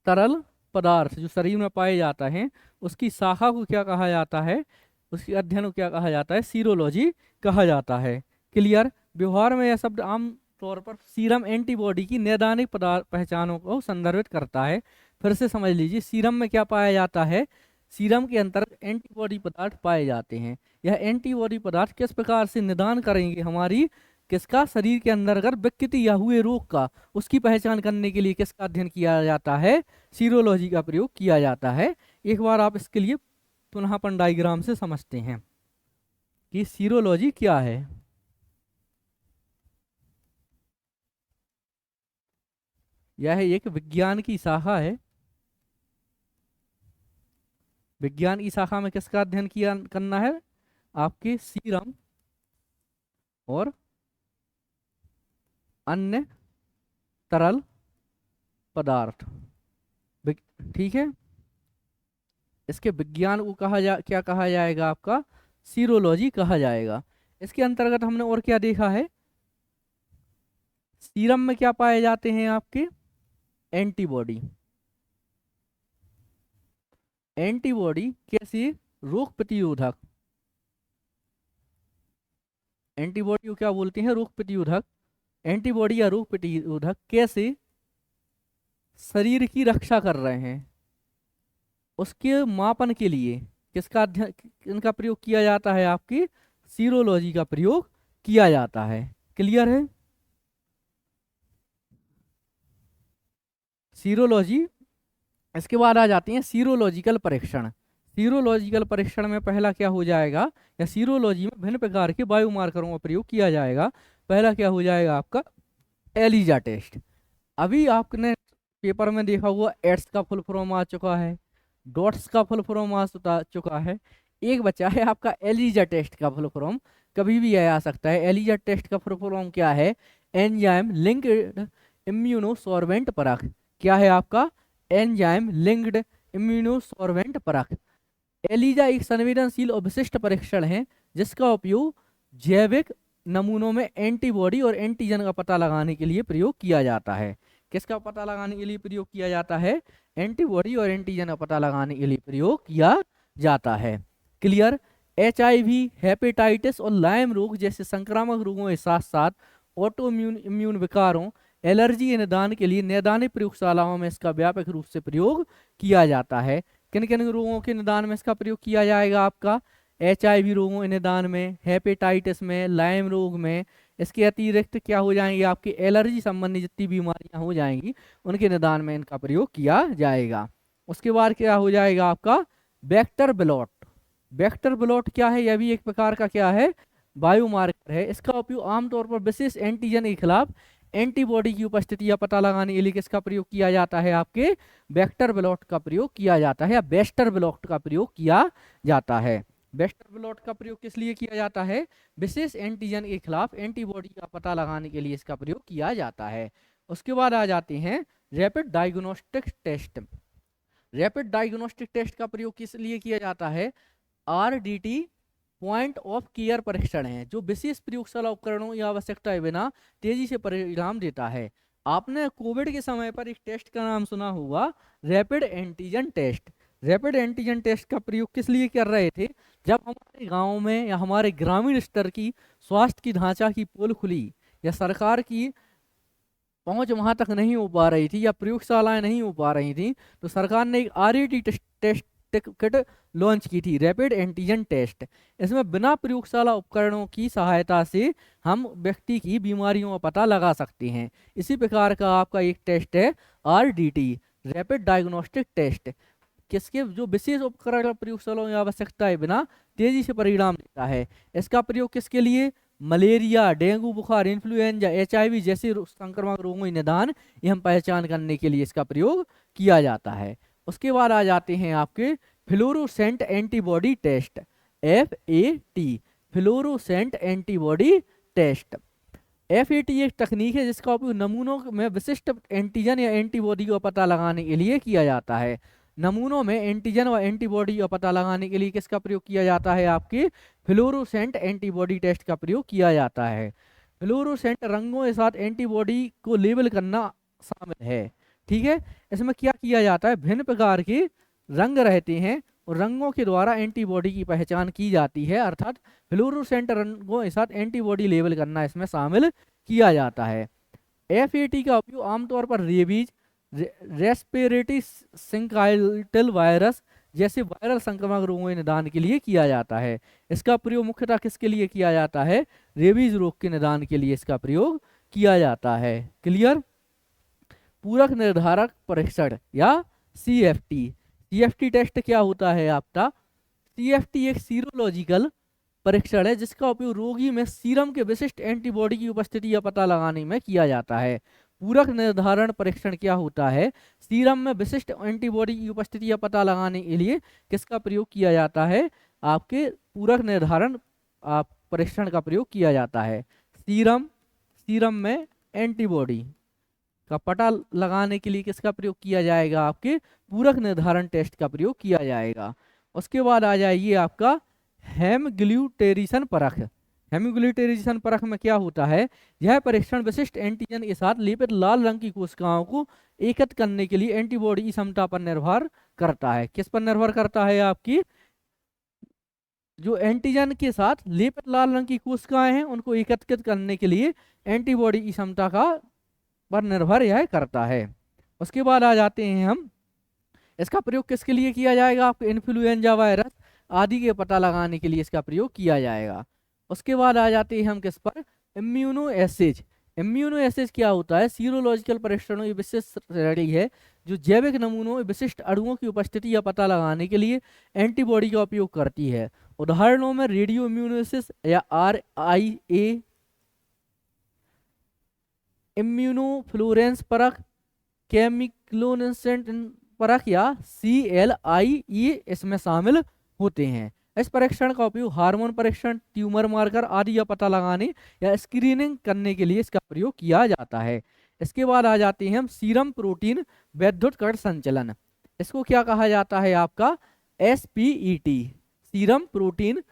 तरल पदार्थ जो शरीर में पाए जाता है उसकी शाखा को क्या कहा जाता है, उसके अध्ययन को क्या कहा जाता है, सीरोलॉजी कहा जाता है। क्लियर। व्यवहार में यह शब्द आम तौर पर सीरम एंटीबॉडी की नैदानिक पदार्थ पहचानों को संदर्भित करता है। फिर से समझ लीजिए, सीरम में क्या पाया जाता है, सीरम के अंतर्गत एंटीबॉडी पदार्थ पाए जाते हैं। यह एंटीबॉडी पदार्थ किस प्रकार से निदान करेंगे हमारी किसका, शरीर के अंदर अगर विकृति या हुए रोग का, उसकी पहचान करने के लिए किसका अध्ययन किया जाता है, सीरोलॉजी का प्रयोग किया जाता है। एक बार आप इसके लिए पुनः अपन डायग्राम से समझते हैं कि सीरोलॉजी क्या है। यह एक विज्ञान की शाखा है। विज्ञान की शाखा में किसका अध्ययन किया करना है, आपके सीरम और अन्य तरल पदार्थ। ठीक है, इसके विज्ञान को क्या कहा जाएगा, आपका सीरोलॉजी कहा जाएगा। इसके अंतर्गत हमने और क्या देखा है, सीरम में क्या पाए जाते हैं आपके एंटीबॉडी। एंटीबॉडी कैसी, रोग प्रतिरोधक। एंटीबॉडी को क्या बोलते हैं, रोग प्रतिरोधक। एंटीबॉडी या रोग प्रतिरोधक कैसे शरीर की रक्षा कर रहे हैं, उसके मापन के लिए किसका अध्ययन, इनका प्रयोग किया जाता है, आपकी सीरोलॉजी का प्रयोग किया जाता है। क्लियर है। सीरोलॉजी। इसके बाद आ जाती हैं सीरोलॉजिकल परीक्षण। सीरोलॉजिकल परीक्षण में पहला क्या हो जाएगा, या सीरोलॉजी में भिन्न प्रकार के बायोमार्करों का प्रयोग किया जाएगा। पहला क्या हो जाएगा आपका एलिजा टेस्ट। अभी आपने पेपर में देखा हुआ, एड्स का फुल फॉर्म आ चुका है, डॉट्स का फुल फॉर्म आ चुका है। एक बचा है आपका एलिजा टेस्ट का फुल फॉर्म, कभी भी यह आ सकता है। एलिजा टेस्ट का फुल फॉर्म क्या है, एंजाइम लिंक्ड इम्यूनोसॉर्बेंट परख। क्या है आपका, एंजाइम लिंक्ड इम्यूनोसॉर्बेंट परख। एलिजा एक संवेदनशील और विशिष्ट परीक्षण है जिसका उपयोग जैविक नमूनों में एंटीबॉडी और एंटीजन का पता लगाने के लिए प्रयोग किया जाता है। किसका पता लगाने के लिए प्रयोग किया जाता है, एंटीबॉडी और एंटीजन का पता लगाने के लिए प्रयोग किया जाता है। क्लियर। HIV, हेपेटाइटिस और लाइम रोग जैसे संक्रामक रोगों के साथ साथ ऑटो इम्यून विकारों, एलर्जी के निदान के लिए नैदानिक प्रयोगशालाओं में इसका व्यापक रूप से प्रयोग किया जाता है। किन किन रोगों के निदान में इसका प्रयोग किया जाएगा, आपका HIV रोगों के निदान में, हेपेटाइटिस में, लाइम रोग में। इसके अतिरिक्त क्या हो जाएंगे, आपकी एलर्जी संबंधी जितनी बीमारियां हो जाएंगी उनके निदान में इनका प्रयोग किया जाएगा। उसके बाद क्या हो जाएगा आपका वेक्टर ब्लॉट। वेक्टर ब्लॉट क्या है, यह भी एक प्रकार का क्या है, बायोमार्कर है। इसका उपयोग आमतौर पर विशेष एंटीजन के खिलाफ एंटीबॉडी की उपस्थिति या पता लगाने के लिए किसका प्रयोग किया जाता है, आपके वेक्टर ब्लॉट का प्रयोग किया जाता है, या वेस्टर ब्लॉट का प्रयोग किया जाता है। वेस्टर ब्लॉट का प्रयोग किस लिए किया जाता है, विशेष एंटीजन के खिलाफ एंटीबॉडी का पता लगाने के लिए इसका प्रयोग किया जाता है। उसके बाद आ जाते हैं rapid diagnostic test. Rapid diagnostic test का प्रयोग किस लिए किया जाता है, RDT पॉइंट ऑफ केयर परीक्षण है जो विशेष प्रयोगशाला उपकरणों या आवश्यकता के बिना तेजी से परिणाम देता है। आपने कोविड के समय पर एक टेस्ट का नाम सुना होगा, rapid antigen test. Rapid antigen test का प्रयोग किस लिए कर रहे थे, जब हमारे गांव में या हमारे ग्रामीण स्तर की स्वास्थ्य की ढांचा की पोल खुली या सरकार की पहुंच वहां तक नहीं हो पा रही थी या प्रयोगशालाएं नहीं हो पा रही थी, तो सरकार ने एक RDT टेस्ट किट लॉन्च की थी, रैपिड एंटीजन टेस्ट। इसमें बिना प्रयोगशाला उपकरणों की सहायता से हम व्यक्ति की बीमारियों का पता लगा सकते हैं। इसी प्रकार का आपका एक टेस्ट है RDT, रैपिड डायग्नोस्टिक टेस्ट। किसके, जो विशेष उपकरण प्रयोगशालाओं की आवश्यकता है बिना तेजी से परिणाम देता है। इसका प्रयोग किसके लिए, मलेरिया, डेंगू बुखार, इन्फ्लुएंजा, HIV जैसे संक्रामक रोगों के निदान एवं पहचान करने के लिए इसका प्रयोग किया जाता है। उसके बाद आ जाते हैं आपके fluorescent antibody test, FAT, fluorescent antibody test. FAT एक तकनीक है जिसका उपयोग नमूनों में विशिष्ट एंटीजन या एंटीबॉडी का पता लगाने के लिए किया जाता है। नमूनों में एंटीजन व एंटीबॉडी का पता लगाने के लिए किसका प्रयोग किया जाता है? आपके फ्लोरोसेंट एंटीबॉडी टेस्ट का प्रयोग किया जाता है। फ्लोरोसेंट रंगों के साथ एंटीबॉडी को लेबल करना शामिल है। ठीक है, इसमें क्या किया जाता है? भिन्न प्रकार के रंग रहते हैं और रंगों के द्वारा एंटीबॉडी की पहचान की जाती है, अर्थात फ्लोरोसेंट रंगों के साथ एंटीबॉडी लेबल करना इसमें शामिल किया जाता है। FAT का उपयोग आमतौर पर रेबीज, रेस्पिरेटरी सिंकाइटल वायरस जैसे वायरल संक्रामक रोगों के निदान के लिए किया जाता है। इसका प्रयोग मुख्यतः किसके लिए किया जाता है? रेबीज रोग के निदान के लिए इसका प्रयोग किया जाता है। क्लियर? पूरक निर्धारक परीक्षण या CFT। CFT टेस्ट क्या होता है आपका? CFT एक सीरोलॉजिकल परीक्षण है जिसका उपयोग रोगी में सीरम के विशिष्ट एंटीबॉडी की उपस्थिति या पता लगाने में किया जाता है। पूरक निर्धारण परीक्षण क्या होता है? सीरम में विशिष्ट एंटीबॉडी की उपस्थिति या पता लगाने के लिए किसका प्रयोग किया जाता है? आपके पूरक निर्धारण परीक्षण का प्रयोग किया जाता है। सीरम में एंटीबॉडी का पता लगाने के लिए किसका प्रयोग किया जाएगा? आपके पूरक निर्धारण टेस्ट का प्रयोग किया जाएगा। उसके बाद आ जाइए आपका हेमग्लूटेरेशन परख। हेमग्लूटेरेशन परख में क्या होता है? यह परीक्षण विशिष्ट एंटीजन के साथ लेपित लाल रंग की कोशिकाओं को एकत्र करने के लिए एंटीबॉडी की क्षमता पर निर्भर करता है। किस पर निर्भर करता है? आपकी जो एंटीजन के साथ लेपित लाल रंग की कोशिकाएं हैं उनको एकत्रित करने के लिए एंटीबॉडी की क्षमता का पर निर्भर यह करता है। उसके बाद आ जाते हैं हम, इसका प्रयोग किसके लिए किया जाएगा? आपको इन्फ्लुएंजा वायरस आदि के पता लगाने के लिए इसका प्रयोग किया जाएगा। उसके बाद आ जाते हैं हम किस पर? Immuno essays. इम्यूनो एसेज क्या होता है? सीरोलॉजिकल परीक्षणों की विशेष श्रेणी है जो जैविक नमूनों में विशिष्ट अणुओं की उपस्थिति या पता लगाने के लिए एंटीबॉडी का उपयोग करती है। उदाहरणों में रेडियो इम्यूनोसिस या RIA, इम्यूनोफ्लोरेंस परख, केमिकलोनेसेंट परख या CLIE इसमें शामिल होते हैं। इस परीक्षण का उपयोग हार्मोन परीक्षण, ट्यूमर मार्कर आदि का पता लगाने या स्क्रीनिंग करने के लिए इसका प्रयोग किया जाता है। इसके बाद आ जाते हैं हम सीरम प्रोटीन वैद्युत कण संचलन। इसको क्या कहा जाता है? आपका SPET, serum protein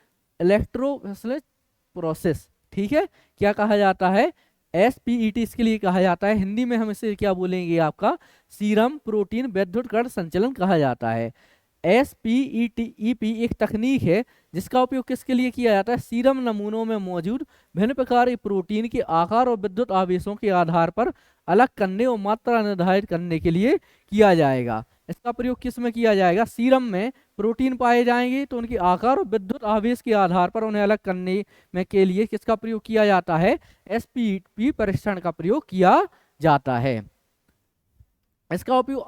electrophoresis process. ठीक है, क्या कहा जाता है? SPET इसके लिए कहा जाता है। हिंदी में हम इसे क्या बोलेंगे? आपका सीरम प्रोटीन वैद्युत कण संचलन कहा जाता है। SPET एक तकनीक है जिसका उपयोग किसके लिए किया जाता है? सीरम नमूनों में मौजूद भिन्न प्रकार के प्रोटीन के आकार और विद्युत आवेशों के आधार पर अलग करने और मात्रा निर्धारित करने के लिए किया जाएगा। इसका प्रयोग किस में किया जाएगा? सीरम में प्रोटीन पाए जाएंगे तो उनके आकार और विद्युत आवेश के आधार पर उन्हें अलग करने में के लिए किसका प्रयोग किया जाता है? SPET परीक्षण का प्रयोग किया जाता है। इसका उपयोग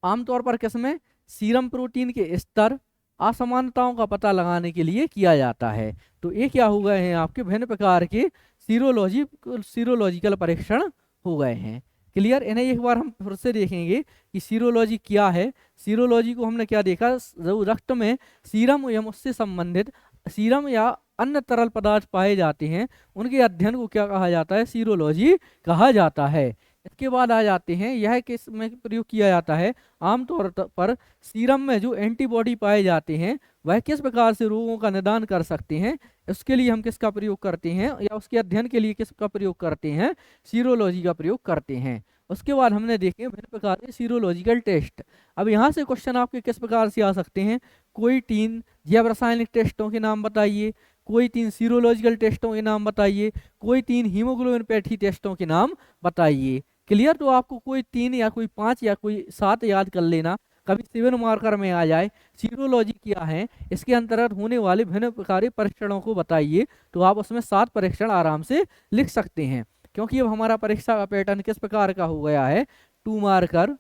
आमतौर पर किसमें? सीरम प्रोटीन के स्तर असमानताओं का पता लगाने के लिए किया जाता है। तो ये क्या हो गए हैं? आपके भिन्न प्रकार के सीरोलॉजिकल परीक्षण हो गए हैं। क्लियर? इन्हें एक बार हम फिर से देखेंगे कि सीरोलॉजी क्या है। सीरोलॉजी को हमने क्या देखा? जो रक्त में सीरम एवं उससे संबंधित सीरम या अन्य तरल पदार्थ पाए जाते हैं उनके अध्ययन को क्या कहा जाता है? सीरोलॉजी कहा जाता है। इसके बाद आ जाते हैं, यह किस में प्रयोग किया जाता है? आमतौर पर सीरम में जो एंटीबॉडी पाए जाते हैं वह किस प्रकार से रोगों का निदान कर सकते हैं, उसके लिए हम किसका प्रयोग करते हैं या उसके अध्ययन के लिए किसका प्रयोग करते हैं? सीरोलॉजी का प्रयोग करते हैं। उसके बाद हमने देखे भिन्न प्रकार के सीरोलॉजिकल टेस्ट। अब यहाँ से क्वेश्चन आपके किस प्रकार से आ सकते हैं? कोई 3 जैव रासायनिक टेस्टों के नाम बताइए, कोई 3 सीरोलॉजिकल टेस्टों के नाम बताइए, कोई 3 हीमोग्लोबिन पैथी टेस्टों के नाम बताइए। क्लियर? तो आपको कोई 3 या कोई 5 या कोई 7 याद कर लेना, कभी 7 मार्कर में आ जाए। सीरोलॉजी क्या है, इसके अंतर्गत होने वाले भिन्न प्रकार के परीक्षणों को बताइए, तो आप उसमें 7 परीक्षण आराम से लिख सकते हैं। क्योंकि अब हमारा परीक्षा का पैटर्न किस प्रकार का हो गया है? 2 मार्कर,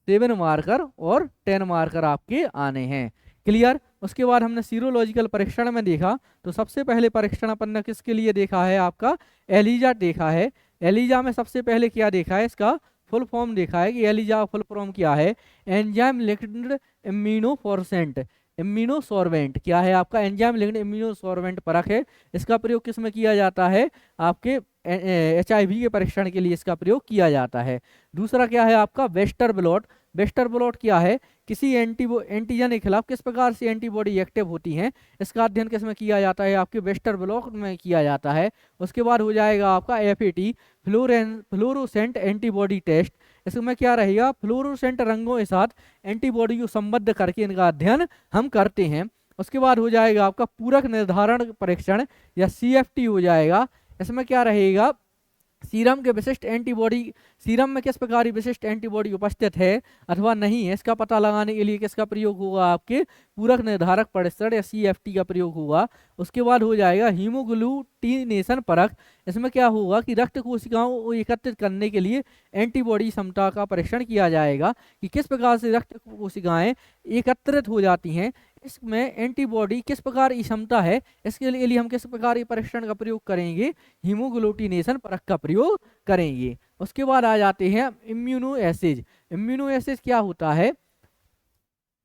7 मार्कर और 10 मार्कर आपके आने हैं। क्लियर? उसके बाद हमने सीरोलॉजिकल परीक्षण में देखा तो सबसे पहले परीक्षण अपन ने किसके लिए देखा है? आपका एलिजा देखा है। एलिजा में सबसे पहले क्या देखा है? इसका फुल फॉर्म देखा है कि एलिजा फुल फॉर्म क्या है? एंजाइम लिंक्ड इम्यूनोफ्लोरेसेंट इम्यूनोसॉर्बेंट क्या है आपका, एंजाइम लिंक्ड इम्यूनोसॉर्बेंट परख है। इसका प्रयोग किस में किया जाता है, आपके HIV के परीक्षण के लिए इसका प्रयोग किया जाता है। दूसरा क्या है आपका वेस्टर ब्लॉट। वेस्टर ब्लॉट क्या है, किसी एंटीजन के खिलाफ किस प्रकार से एंटीबॉडी एक्टिव होती हैं, इसका अध्ययन किस में किया जाता है, आपके वेस्टर ब्लॉट में किया जाता है। उसके बाद हो जाएगा आपका FAT फ्लोरोसेंट एंटीबॉडी टेस्ट। इसमें क्या रहेगा, फ्लोरोसेंट रंगों के साथ एंटीबॉडी को संबद्ध करके इनका अध्ययन हम करते हैं। उसके बाद हो जाएगा आपका पूरक निर्धारण परीक्षण या CFT हो जाएगा। इसमें क्या रहेगा, सीरम के विशिष्ट एंटीबॉडी, सीरम में किस प्रकार की विशिष्ट एंटीबॉडी उपस्थित है अथवा नहीं है, इसका पता लगाने के लिए किसका प्रयोग होगा, आपके पूरक निर्धारक परीक्षण या CFT का प्रयोग होगा। उसके बाद हो जाएगा हीमोग्लूटिनेशन परख। इसमें क्या होगा कि रक्त कोशिकाओं को एकत्रित करने के लिए एंटीबॉडी क्षमता का परीक्षण किया जाएगा कि किस प्रकार से रक्त कोशिकाएं एकत्रित हो जाती हैं, इसमें एंटीबॉडी किस प्रकार की क्षमता है, इसके लिए हम किस प्रकार के परीक्षण का प्रयोग करेंगे, हीमोग्लूटिनेशन परख का प्रयोग करेंगे। उसके बाद आ जाते हैं इम्यूनो एसिड। इम्यूनो एसिड क्या होता है,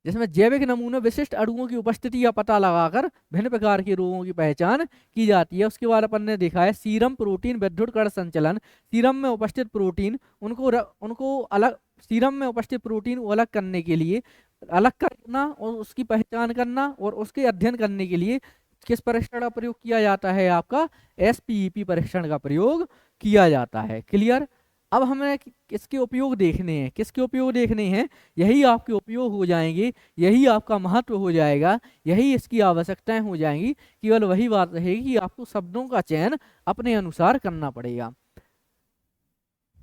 जिसमें जैविक नमूने विशिष्ट अणुओं की उपस्थिति का पता लगाकर भिन्न प्रकार के रोगों की पहचान की जाती है। उसके बाद अपन ने देखा है सीरम प्रोटीन विद्युत कण संचलन। सीरम में उपस्थित प्रोटीन उनको अलग, सीरम में उपस्थित प्रोटीन को अलग करने के लिए, अलग करना और उसकी पहचान करना और उसके अध्ययन करने के लिए किस परीक्षण का प्रयोग किया जाता है, आपका SPEP परीक्षण का प्रयोग किया जाता है। क्लियर। अब हमें किसके उपयोग देखने हैं, किसके उपयोग देखने हैं, यही आपके उपयोग हो जाएंगे, यही आपका महत्व हो जाएगा, यही इसकी आवश्यकताएं हो जाएंगी। केवल वही बात रहेगी कि आपको शब्दों का चयन अपने अनुसार करना पड़ेगा।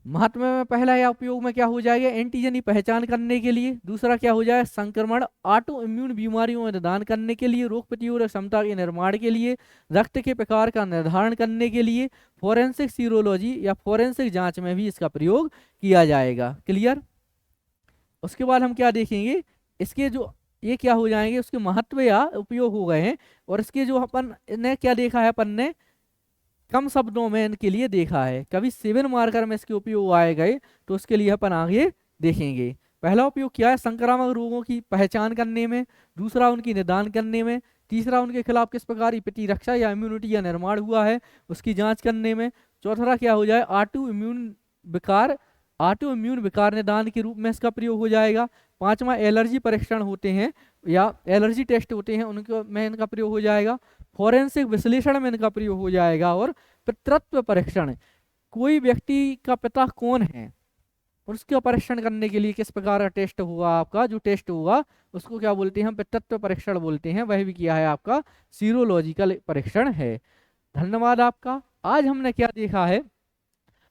महत्व में पहला या उपयोग में क्या हो जाएगा, एंटीजन की पहचान करने के लिए। दूसरा क्या हो जाएगा, संक्रमण ऑटो इम्यून बीमारियों में निदान करने के लिए, रोग प्रतिरोधक क्षमता के निर्माण के लिए, रक्त के प्रकार का निर्धारण करने के लिए, फोरेंसिक सीरोलॉजी या फोरेंसिक जांच में भी इसका प्रयोग किया जाएगा। क्लियर। उसके बाद हम क्या देखेंगे, इसके जो ये क्या हो जाएंगे, उसके महत्व या उपयोग हो गए हैं, और इसके जो अपन ने क्या देखा है, अपन ने कम शब्दों में इनके लिए देखा है। कभी 7 मार्कर में इसके उपयोग आए गए तो उसके लिए अपन आगे देखेंगे। पहला उपयोग क्या है, संक्रामक रोगों की पहचान करने में। दूसरा उनकी निदान करने में। तीसरा उनके खिलाफ किस प्रकार की प्रतिरक्षा या इम्यूनिटी का निर्माण हुआ है उसकी जांच करने में। चौथा क्या हो जाए, ऑटो इम्यून विकार निदान के रूप में इसका प्रयोग हो जाएगा। पांचवा एलर्जी परीक्षण होते हैं या एलर्जी टेस्ट होते हैं, उनको में इनका प्रयोग हो जाएगा। फोरेंसिक विश्लेषण में इनका प्रयोग हो जाएगा। और पितृत्व परीक्षण, कोई व्यक्ति का पिता कौन है और उसका परीक्षण करने के लिए किस प्रकार का टेस्ट होगा, आपका जो टेस्ट होगा उसको क्या बोलते हैं, हम पितृत्व परीक्षण बोलते हैं। वह भी किया है आपका सीरोलॉजिकल परीक्षण है। धन्यवाद आपका। आज हमने क्या देखा है,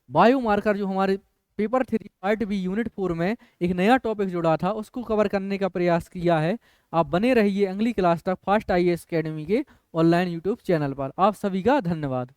बायोमार्कर, जो हमारे पेपर 3 पार्ट बी यूनिट 4 में एक नया टॉपिक जुड़ा था, उसको कवर करने का प्रयास किया है। आप बने रहिए अगली क्लास तक फास्ट IAS एकेडमी के ऑनलाइन यूट्यूब चैनल पर। आप सभी का धन्यवाद।